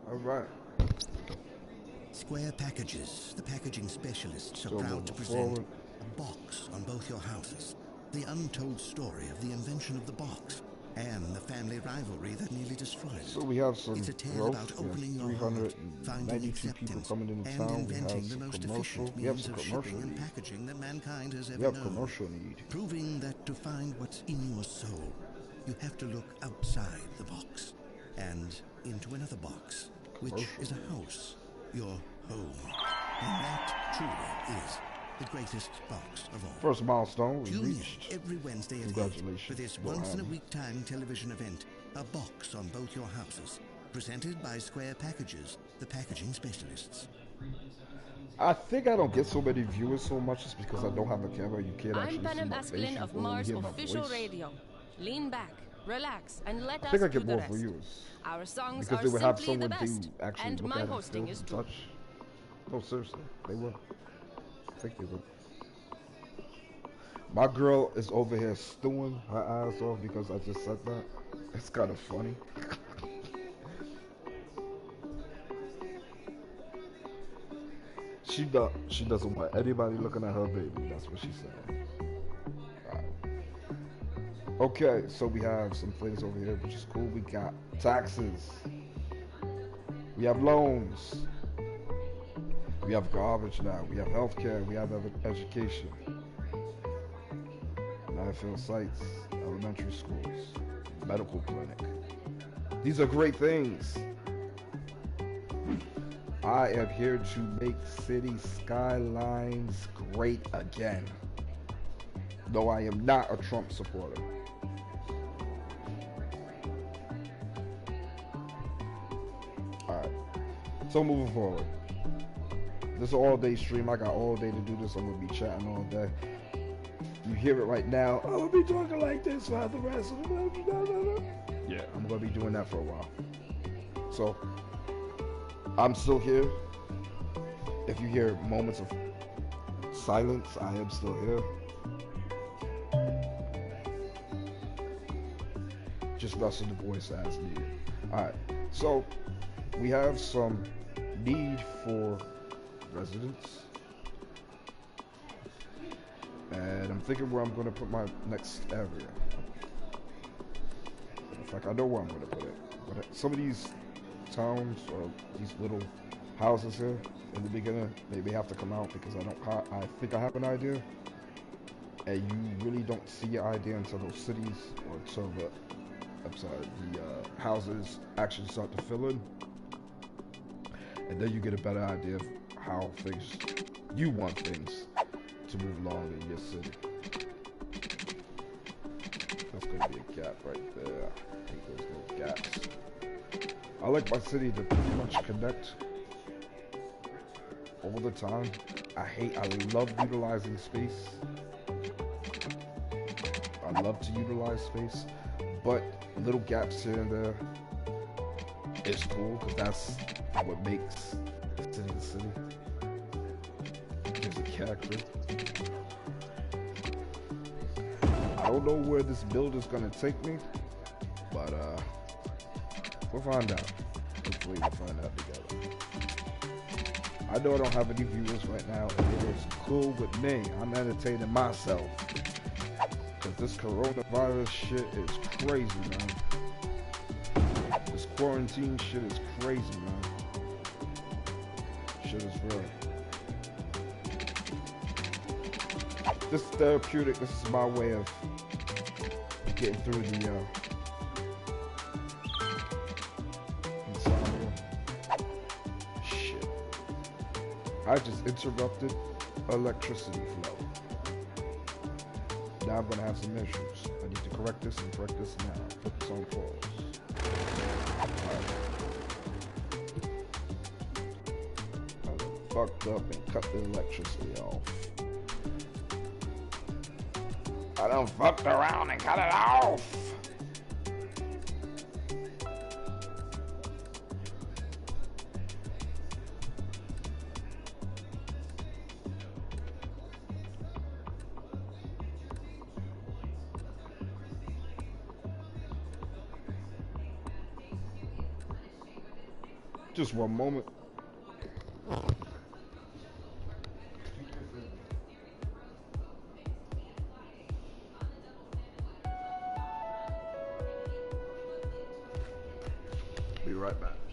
S1: All right.
S3: Square Packages, the packaging specialists, are
S1: So
S3: proud
S1: moving
S3: to present
S1: forward.
S3: a box on both your houses. The untold story of the invention of the box. and the family rivalry that nearly destroyed it.
S1: So we have some
S3: It's a tale
S1: growth.
S3: about
S1: We have
S3: opening your heart, finding
S1: 392 people
S3: acceptance,
S1: coming into
S3: and
S1: town. We have
S3: inventing the
S1: some
S3: most
S1: commercial.
S3: efficient
S1: We have
S3: means
S1: some
S3: of
S1: commercial
S3: shipping and
S1: need.
S3: packaging that mankind has
S1: We
S3: ever
S1: have
S3: known.
S1: commercial need.
S3: Proving that to find what's in your soul, you have to look outside the box and into another box, which is a house, your home. And that truly is the greatest box of all.
S1: First milestone we
S3: Tune
S1: reached.
S3: in every Wednesday at 8
S1: Congratulations.
S3: for this
S1: Go
S3: once-in-a-week time television event, A Box on Both Your Houses, presented by Square Packages, the packaging specialists.
S1: I think I don't get so many viewers so much just because I don't have a camera. You can't
S2: I'm
S1: actually see
S2: Panem
S1: my face.
S2: Askelin
S1: You
S2: of
S1: only
S2: Mars
S1: hear my
S2: Official
S1: voice.
S2: Radio. Lean back, relax, and let
S1: I
S2: us
S1: think I
S2: do
S1: get
S2: the
S1: more
S2: rest.
S1: viewers
S2: Our songs
S1: because
S2: are
S1: they would have
S2: simply the
S1: someone
S2: best,
S1: to actually
S2: and
S1: look
S2: my
S1: at
S2: hosting
S1: and
S2: is
S1: feel,
S2: too.
S1: touch. No, seriously, they would. I think they would. My girl is over here stewing her ass off because I just said that. It's kind of funny. She doesn't want anybody looking at her baby. That's what she's saying. Alright. Okay, so we have some things over here, which is cool. We got taxes. We have loans. We have garbage now. We have healthcare. We have education. Landfill sites, elementary schools, medical clinic. These are great things. I am here to make city skylines great again. Though I am not a Trump supporter. Alright. So moving forward. This is an all-day stream. I got all day to do this. I'm going to be chatting all day. You hear it right now. I'm going to be talking like this for the rest of the day. Yeah, I'm going to be doing that for a while. So, I'm still here. If you hear moments of silence, I am still here. Just rustle the voice as needed. Alright, so we have some need for residents. And I'm thinking where I'm going to put my next area. In fact, I know where I'm going to put it. But some of these towns or these little houses here in the beginning, they may have to come out because I think I have an idea. And you really don't see your idea until those cities or until the houses actually start to fill in. And then you get a better idea of how you want things to move along in your city. That's going to be a gap right there. I think those little gaps. I like my city to pretty much connect all the time. I love utilizing space. I love to utilize space, but little gaps here and there is cool because that's what makes the city. Gives a character. I don't know where this build is gonna take me, but we'll find out. Hopefully we'll find out together. I know I don't have any viewers right now, and it is cool with me. I'm entertaining myself. Cause this coronavirus shit is crazy, man. This quarantine shit is crazy, man. Shit is real. This is therapeutic. This is my way of getting through the insomnia. Shit. I just interrupted electricity flow. Now I'm gonna have some issues. I need to correct this and correct this now. Put this on pause. Alright. I done fucked up and cut the electricity off. I done fucked around and cut it off. Just one moment. right back.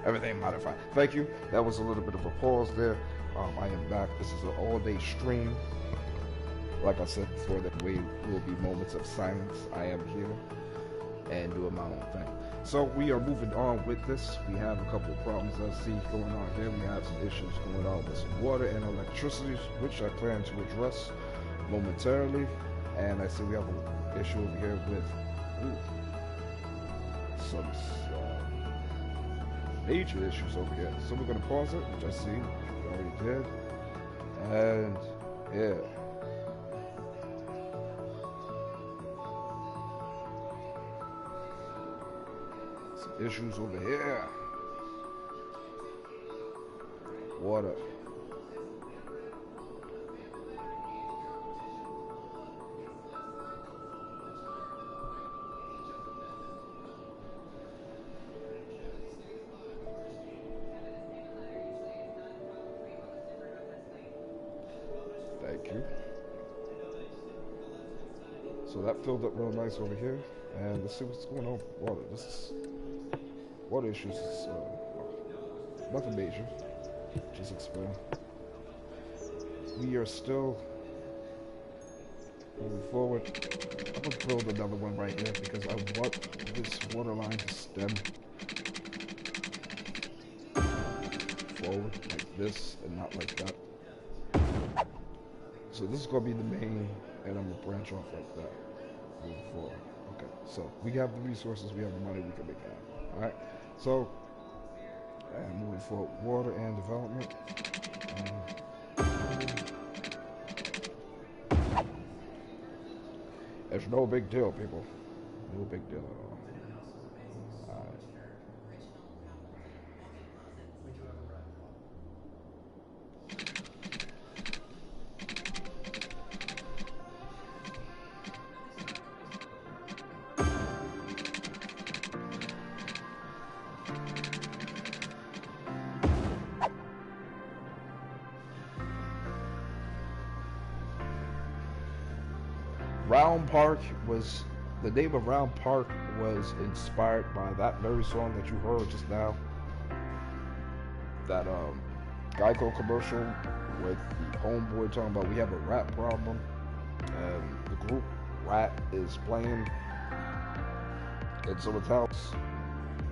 S1: Everything modified. Thank you. That was a little bit of a pause there. I am back. This is an all-day stream. Like I said before, there will be moments of silence. I am here and doing my own thing. So we are moving on with this. We have a couple of problems I see going on here. We have some issues going on with some water and electricity, which I plan to address momentarily. And I see we have an issue over here with some major issues over here. So we're going to pause it, which I see we already did. And yeah. Some issues over here. Water. Thank you. So that filled up real nice over here. And let's see what's going on with water. This is water issues. Is nothing major. Just explain. We are still moving forward. I'm gonna build another one right here because I want this water line to stem forward like this and not like that. So this is gonna be the main, and I'm gonna branch off like that moving forward. Okay, so we have the resources, we have the money, we can make it happen. All right, so and moving forward, water and development. It's no big deal, people. No big deal at all. All right. Round Park was, the name of Round Park was inspired by that very song that you heard just now. That Geico commercial with the homeboy talking about we have a rat problem. And the group Rat is playing at someone's house.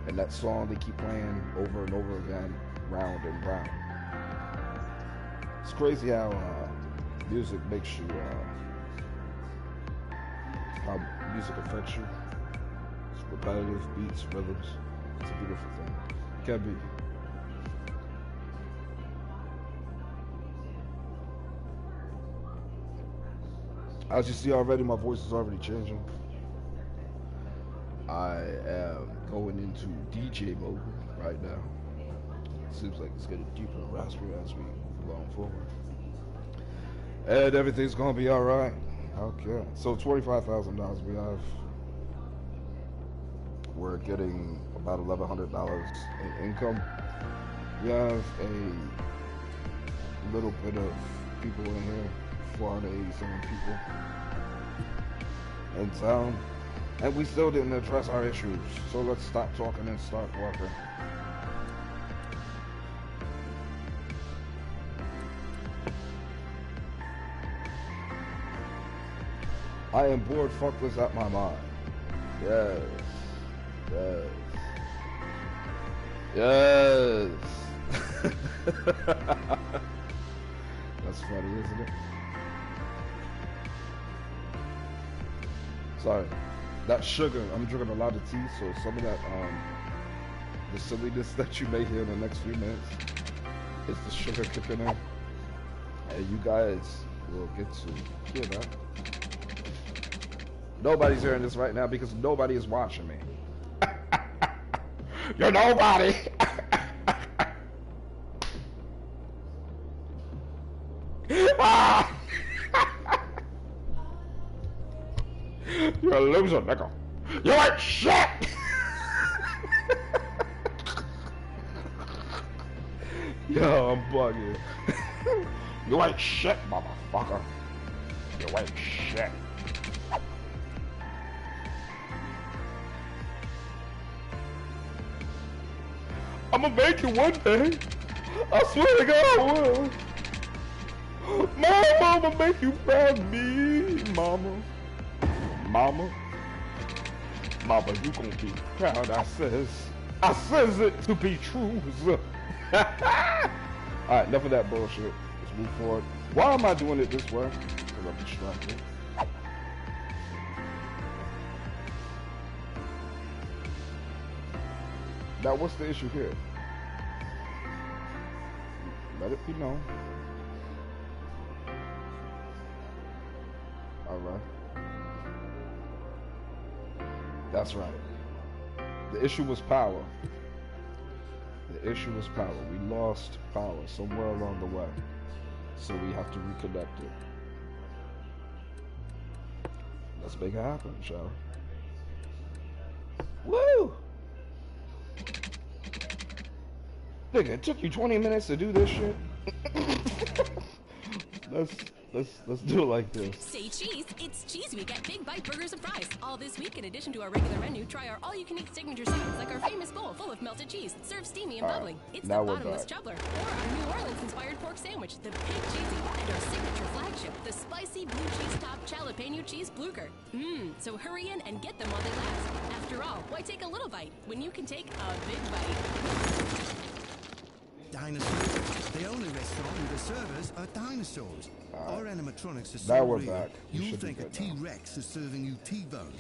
S1: And that song they keep playing over and over again, round and round. It's crazy how music makes you how music affects you. It's repetitive beats, rhythms. It's a beautiful thing. It can be. As you see already, my voice is already changing. I am going into DJ mode right now. Seems like it's getting deeper and raspier as we move on forward. And everything's gonna be alright. Okay, so $25,000 we have. We're getting about $1,100 in income. We have a little bit of people in here, 487 people in town, and we still didn't address our issues. So let's stop talking and start working. I am bored fuckless at my mind. Yes. Yes. Yes. That's funny, isn't it? Sorry. That sugar, I'm drinking a lot of tea, so some of that, the silliness that you may hear in the next few minutes is the sugar kicking in. And you guys will get to hear that. Nobody's hearing this right now because nobody is watching me. You're nobody. You're a loser, nigga. You ain't shit. Yo, I'm bugging. You ain't shit, motherfucker. You ain't shit. I'ma make it one day. I swear to God I will. Mama, I'ma make you proud of me, Mama. Mama. Mama, you gonna be proud, I says it to be true. Alright, enough of that bullshit. Let's move forward. Why am I doing it this way? Because I'm distracted. Now, what's the issue here? Let it be known. Alright. That's right. The issue was power. The issue was power. We lost power somewhere along the way. So we have to reconnect it. Let's make it happen, shall we? Woo! Nigga, it took you 20 minutes to do this shit? Let's do it like this.
S2: Say cheese, it's Cheese Week at Big Bite Burgers and Fries. All this week, in addition to our regular menu, try our all-you-can-eat signature sides, like our famous bowl full of melted cheese, served steamy and bubbling. It's the bottomless juggler, or our New Orleans-inspired pork sandwich, the Big Cheesy, and our signature flagship, the spicy blue cheese top jalapeno cheese blucher. So hurry in and get them while they last. After all, why take a little bite when you can take a big bite?
S3: Dinosaurs. The only restaurant where the servers are dinosaurs. Our animatronics are
S1: Now
S3: so
S1: we're
S3: real,
S1: back. We
S3: you'll
S1: should be
S3: think a
S1: good now.
S3: T-Rex is serving you T-bone.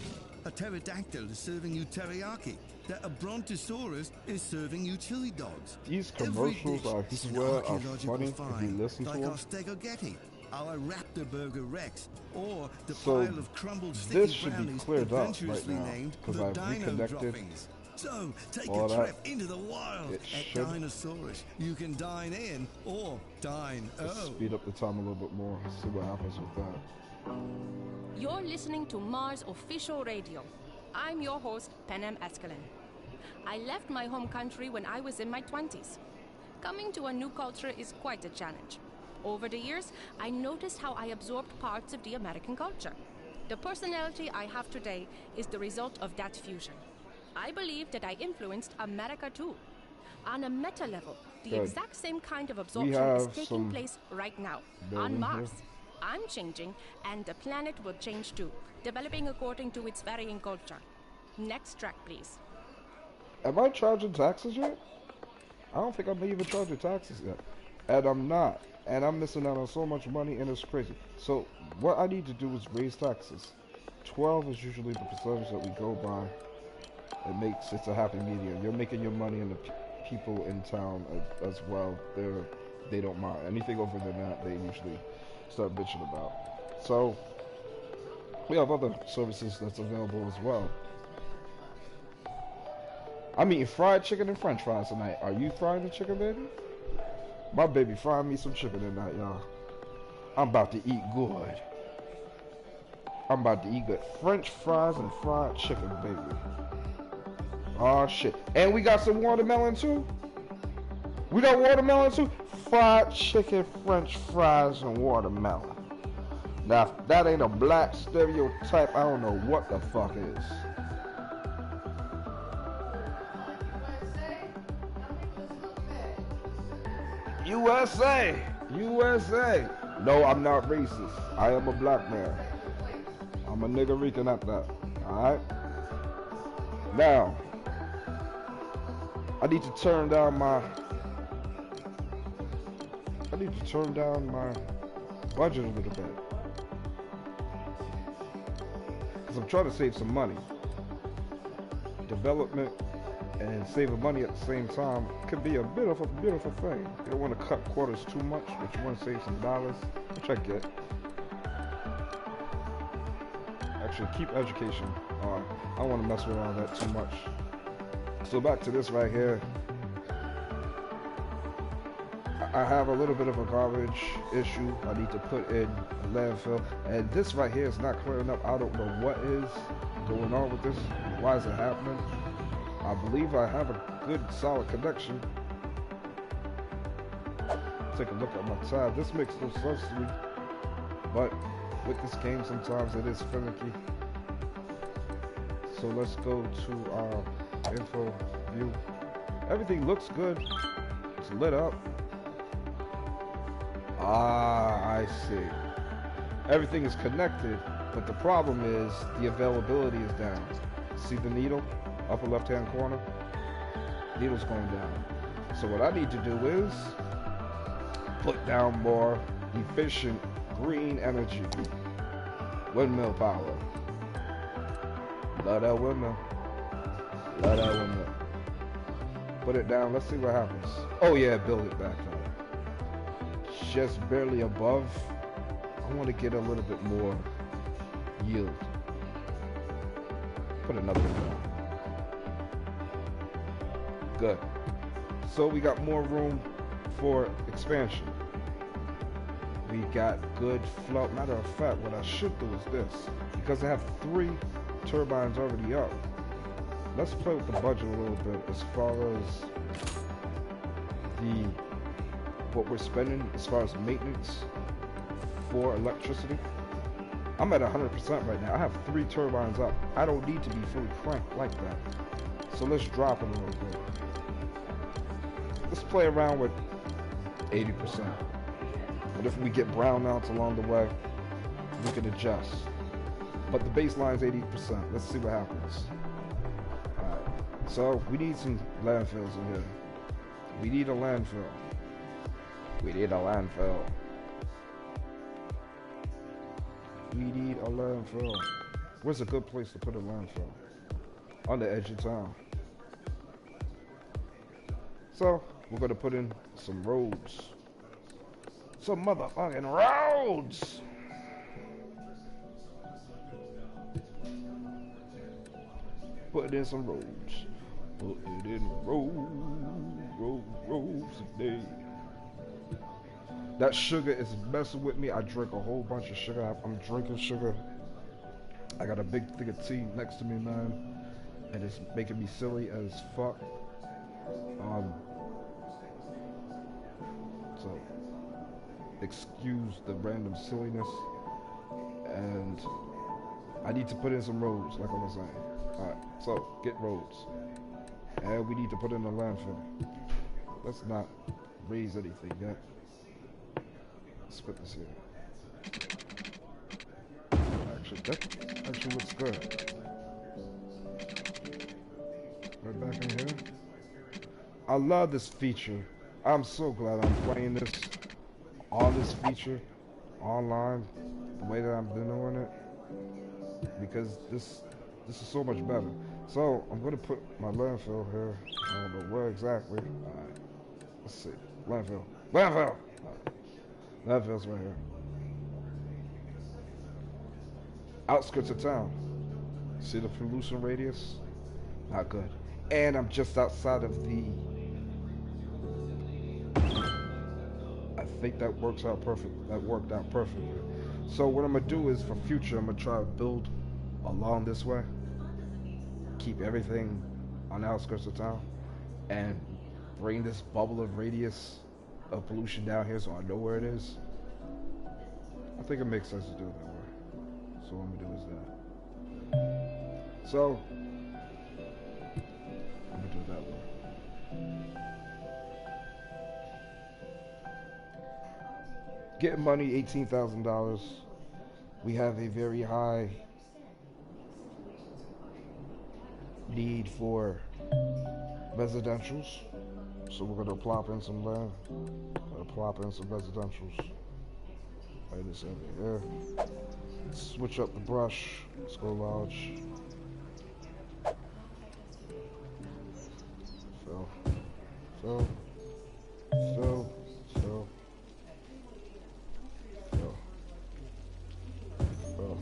S3: A pterodactyl is serving you teriyaki. That a brontosaurus is serving you chili dogs.
S1: These
S3: Every
S1: commercials,
S3: dish
S1: I
S3: is an
S1: swear, are
S3: archaeological
S1: funny if you
S3: find,
S1: listen to
S3: like
S1: them.
S3: our Stegogetti, our Raptor Burger Rex, or the
S1: So,
S3: pile of crumbled
S1: this
S3: sticky
S1: should be
S3: brownies
S1: cleared up right
S3: adventurously
S1: now,
S3: named
S1: 'cause
S3: the
S1: I've
S3: Dino
S1: reconnected
S3: Droppings. So, take
S1: all
S3: a
S1: that.
S3: trip into the wild
S1: It
S3: at
S1: should.
S3: Dinosaurus. You can dine in or dine
S1: Let's
S3: out.
S1: speed up the time a little bit more. See what happens with that.
S2: You're listening to Mars Official Radio. I'm your host, Penem Escalin. I left my home country when I was in my 20s. Coming to a new culture is quite a challenge. Over the years, I noticed how I absorbed parts of the American culture. The personality I have today is the result of that fusion. I believe that I influenced America too. On a meta level, the
S1: Good.
S2: exact same kind of absorption is
S1: have
S2: taking
S1: some
S2: place right now
S1: building
S2: on Mars.
S1: here.
S2: I'm changing, and the planet will change too, developing according to its varying culture. Next track, please.
S1: Am I charging taxes yet? I don't think I'm even charging taxes yet. And I'm not. And I'm missing out on so much money, and it's crazy. So what I need to do is raise taxes. 12 is usually the percentage that we go by. It's a happy medium. You're making your money, and the people in town as well, they don't mind. Anything over than that, they usually start bitching about. So we have other services that's available as well. I'm eating fried chicken and french fries tonight. Are you frying the chicken, baby? My baby frying me some chicken tonight, y'all. I'm about to eat good. I'm about to eat good. French fries and fried chicken, baby. Oh shit. And we got some watermelon too? We got watermelon too? Fried chicken, french fries, and watermelon. Now, if that ain't a black stereotype, I don't know what the fuck is. USA! USA! No, I'm not racist. I am a black man. I'm a nigga Rican at that. Alright? Now, I need to turn down my budget a little bit. Because I'm trying to save some money. Development and saving money at the same time could be a bit of a beautiful thing. You don't want to cut quarters too much, but you want to save some dollars, which I get. Actually, keep education on. I don't want to mess around with that too much. So back to this right here. I have a little bit of a garbage issue. I need to put in a landfill, and this right here is not clearing up. I don't know what is going on with this. Why is it happening? I believe I have a good solid connection. Take a look at my tab. This makes no sense to me, but with this game sometimes it is finicky. So let's go to our info view. Everything looks good. It's lit up. Ah, I see. Everything is connected, but the problem is the availability is down. See the needle? Upper left-hand corner? Needle's going down. So what I need to do is put down more efficient green energy. Windmill power. Love that windmill. Love that windmill. Put it down. Let's see what happens. Oh yeah, build it back up. Just barely above. I want to get a little bit more yield. Put another one down. Good. So we got more room for expansion. We got good flow. Matter of fact, what I should do is this. Because I have 3 turbines already up. Let's play with the budget a little bit as far as what we're spending as far as maintenance for electricity. I'm at 100% right now. I have 3 turbines up. I don't need to be fully cranked like that. So let's drop it a little bit. Let's play around with 80%. But if we get brownouts along the way, we can adjust. But the baseline is 80%. Let's see what happens. Alright. So we need some landfills in here. We need a landfill. We need a landfill. We need a landfill. Where's a good place to put a landfill? On the edge of town. So we're gonna put in some roads. Some motherfucking roads! Put in some roads. Put it in roads today. That sugar is messing with me. I drink a whole bunch of sugar. I'm drinking sugar. I got a big thing of tea next to me, man. And it's making me silly as fuck. So, excuse the random silliness. And I need to put in some roads, like I was saying. Alright, so, get roads. And we need to put in a landfill. Let's not raise anything yet. Let's put this here. Actually, that actually looks good. Right back in here. I love this feature. I'm so glad I'm playing this on this feature online the way that I've been doing it, because this is so much better. So I'm gonna put my landfill here. I don't know where exactly. Alright. Let's see. Landfill. Landfill! Landfill's right here. Outskirts of town. See the pollution radius? Not good. And I'm just outside of the... I think that works out perfect. That worked out perfectly. So what I'm gonna do is, for future, I'm gonna try to build along this way. Keep everything on the outskirts of town. And bring this bubble of radius of pollution down here so I know where it is. I think it makes sense to do it that way. So what I'm gonna do is that. So I'm gonna do it that way. Getting money, $18,000. We have a very high need for residentials. So we're gonna plop in some land. Plop in some residentials. Right this over here. Switch up the brush. Let's go large. Fill. Fill. Fill. Fill. Fill. Fill.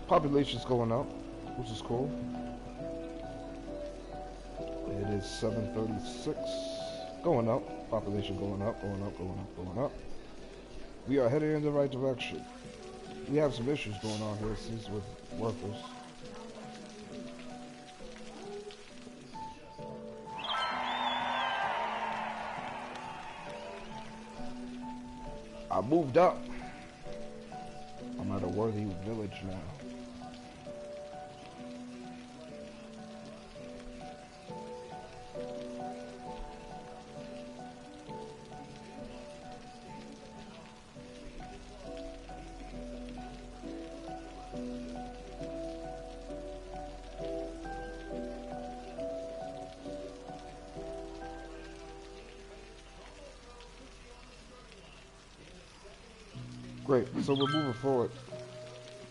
S1: Population's going up, which is cool. It is 736. Going up. Population going up, going up, going up, going up. We are heading in the right direction. We have some issues going on here, since with workers. I moved up. I'm at a worthy village now. Great, so we're moving forward,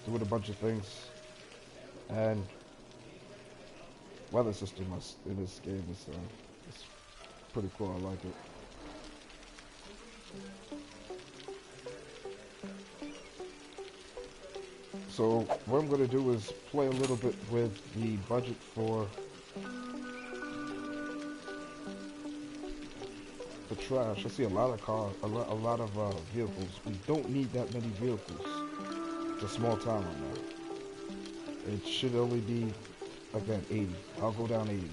S1: doing a bunch of things, and weather system in this game is it's pretty cool. I like it. So what I'm going to do is play a little bit with the budget for the trash. I see a lot of cars, a lot of vehicles. We don't need that many vehicles. It's a small town right now. It should only be, again, 80. I'll go down 80.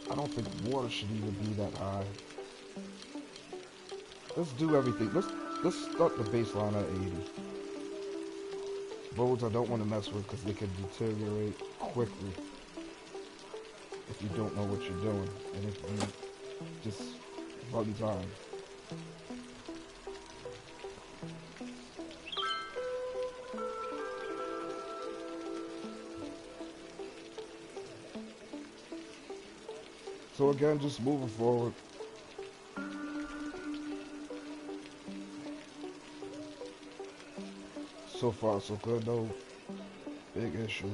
S1: I don't think water should even be that high. Let's do everything. Let's start the baseline at 80. Roads I don't want to mess with because they can deteriorate quickly if you don't know what you're doing and if you just run time. So again, just moving forward. So far, so good. No big issues.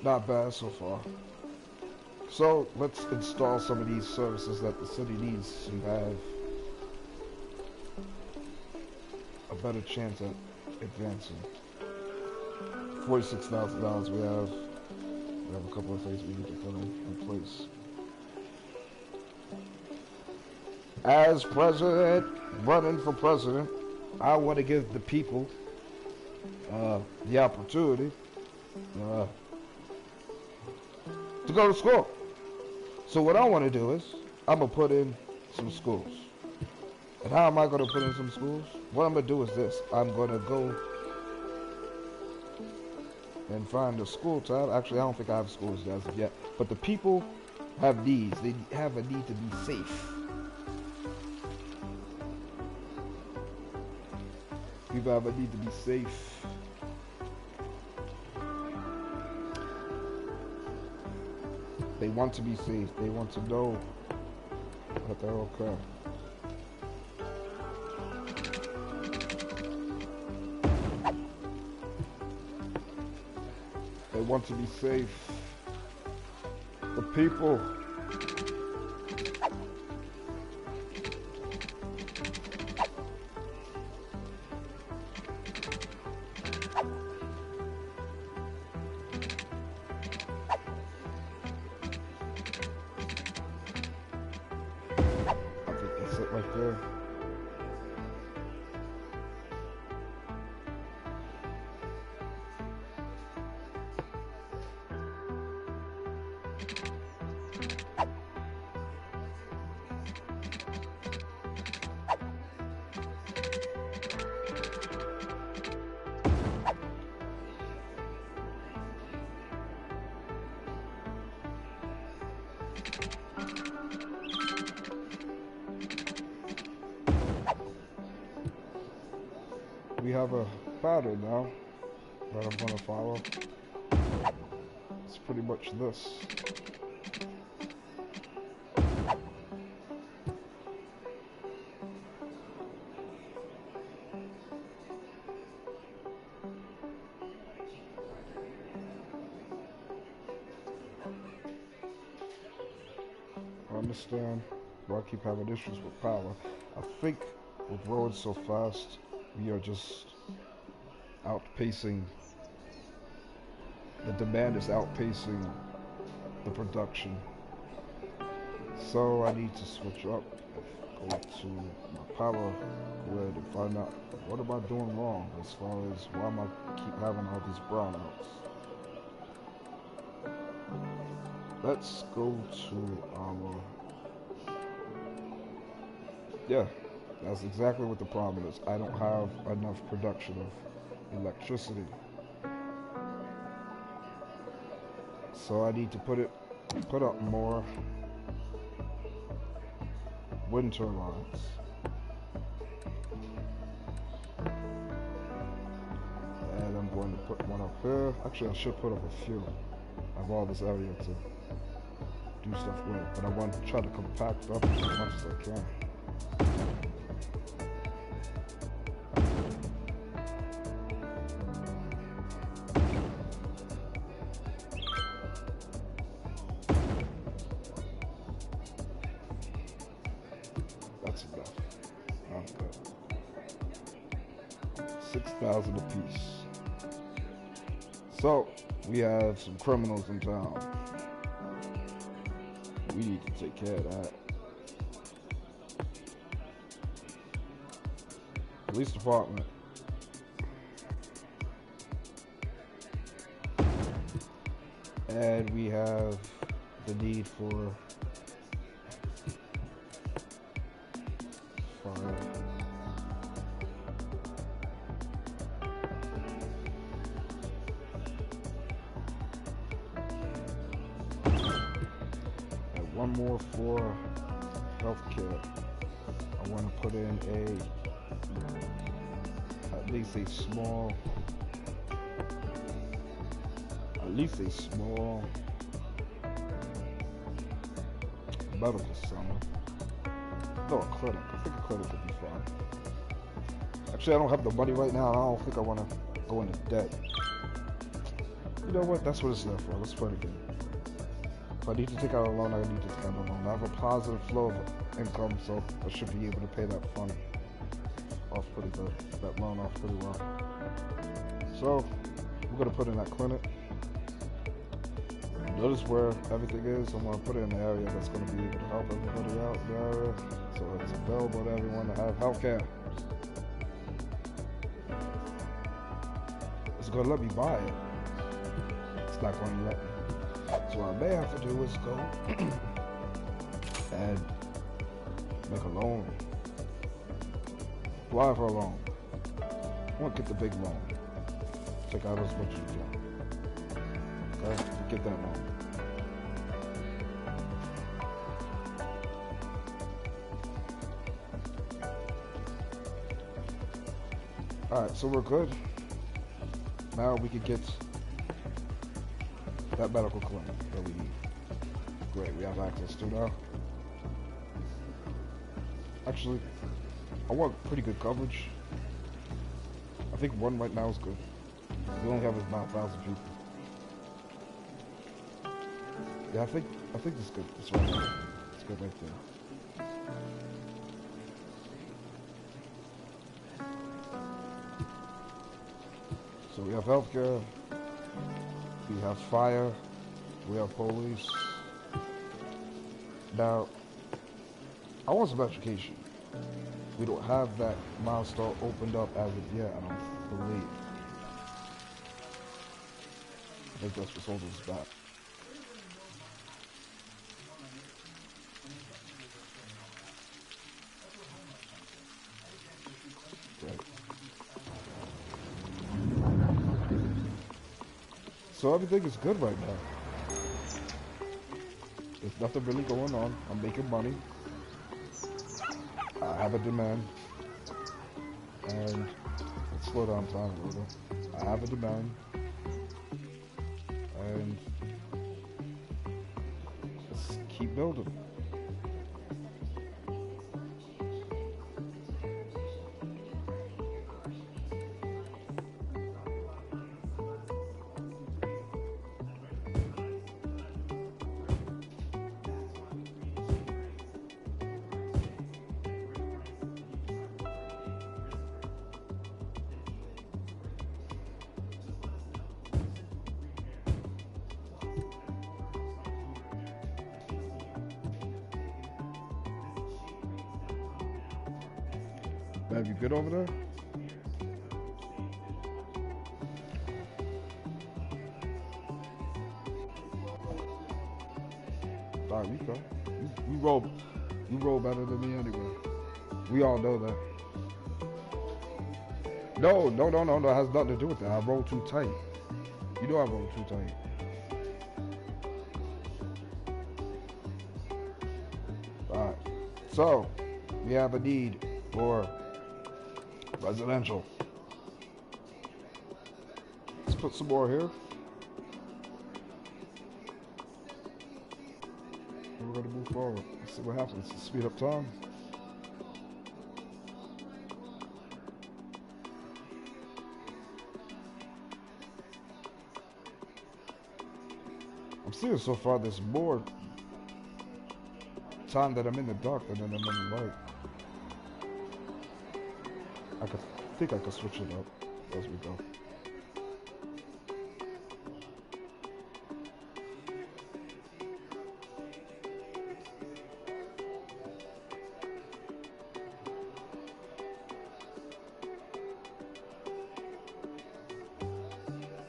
S1: Not bad so far. So let's install some of these services that the city needs to have a better chance at advancing. $46,000 we have a couple of things we need to put in place. As president, running for president, I want to give the people the opportunity to go to school. So what I want to do is, I'm going to put in some schools. And how am I going to put in some schools? What I'm going to do is this. I'm going to go and find the school tab. Actually, I don't think I have schools as of yet. But the people have needs. They have a need to be safe. People have a need to be safe. They want to be safe. They want to know that they're okay. They want to be safe. The people. I think that's it right there. We have a pattern now that I'm going to follow. It's pretty much this. understand why I keep having issues with power. I think we're growing so fast, we are just outpacing, the demand is outpacing the production. So I need to switch up, go to my power grid and find out what am I doing wrong as far as why am I keep having all these brownouts. Let's go to our, yeah, that's exactly what the problem is. I don't have enough production of electricity. So I need to put up more wind turbines. And I'm going to put one up here. Actually, I should put up a few. I have all this area to do stuff with, but I want to try to compact up as much as I can. That's enough. I'm good. 6,000 apiece. So, we have some criminals in town. We need to take care of that. Police department. And we have the need for fire. And one more for healthcare. I want to put in at least a small medical center. No, a clinic. I think a clinic would be fine. Actually, I don't have the money right now. I don't think I want to go into debt. You know what? That's what it's there for. Let's play the game. If I need to take out a loan, I need to take out a loan. I have a positive flow of income, so I should be able to pay that fund off pretty good. That loan off pretty well. So, we're going to put in that clinic. Notice where everything is. I'm going to put it in an area that's going to be able to help everybody out in the area. So it's available to everyone to have health care. It's going to let me buy it. It's not going to let me. So what I may have to do is go and make a loan. Apply for a loan. I want to get the big loan. Take out as much as you can. Okay? Get that loan. Alright, so we're good. Now we can get that medical clinic that we need. Great, we have access to now. Actually, I want pretty good coverage. I think one right now is good. We only have about 1,000 people. Yeah, I think it's good. It's right there. It's good right there. So we have healthcare, we have fire, we have police. Now, I want some education. We don't have that milestone opened up as of yet, I don't believe. I think that's what's holding us back. So everything is good right now. There's nothing really going on. I'm making money. I have a demand. And let's slow down time a little bit. I have a demand. And let's keep building. Have you good over there? All right, you go. You roll better than me anyway. We all know that. No, no, no, no, no. It has nothing to do with that. I roll too tight. You know I roll too tight. All right. So we have a need for residential. Let's put some more here. And we're gonna move forward. Let's see what happens. Speed up time. I'm seeing so far there's more time that I'm in the dark than I'm in the light. I think I could switch it up as we go.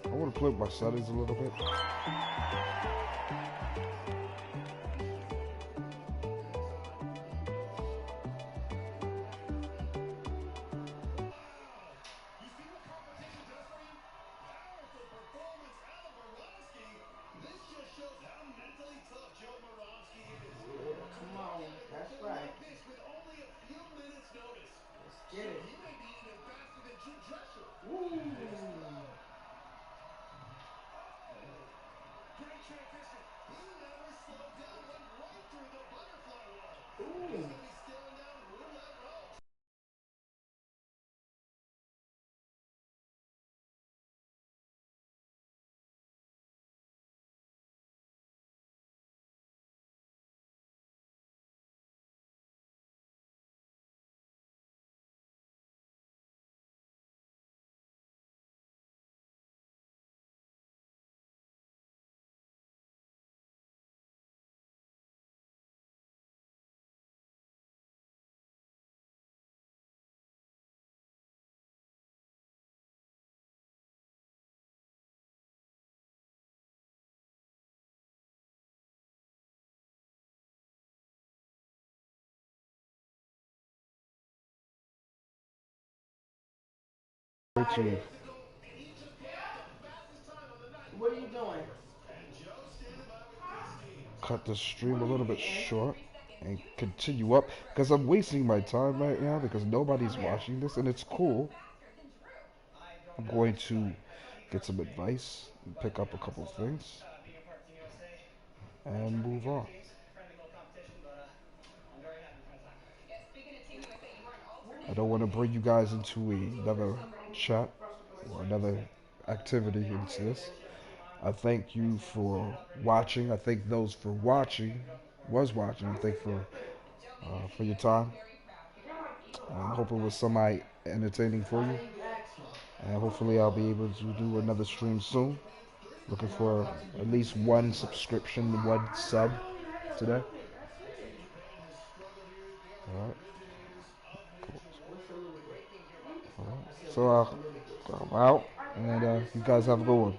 S1: I want to play with my settings a little bit. To cut the stream a little bit short and continue up because I'm wasting my time right now because nobody's watching this and it's cool. I'm going to get some advice and pick up a couple things and move on. I don't want to bring you guys into another chat or another activity into this. I thank you for watching. I thank those for watching, was watching. I thank for your time. I hope it was somewhat entertaining for you. And hopefully I'll be able to do another stream soon. Looking for at least one subscription, one sub today. All right. All right. So I'm out, and you guys have a good one.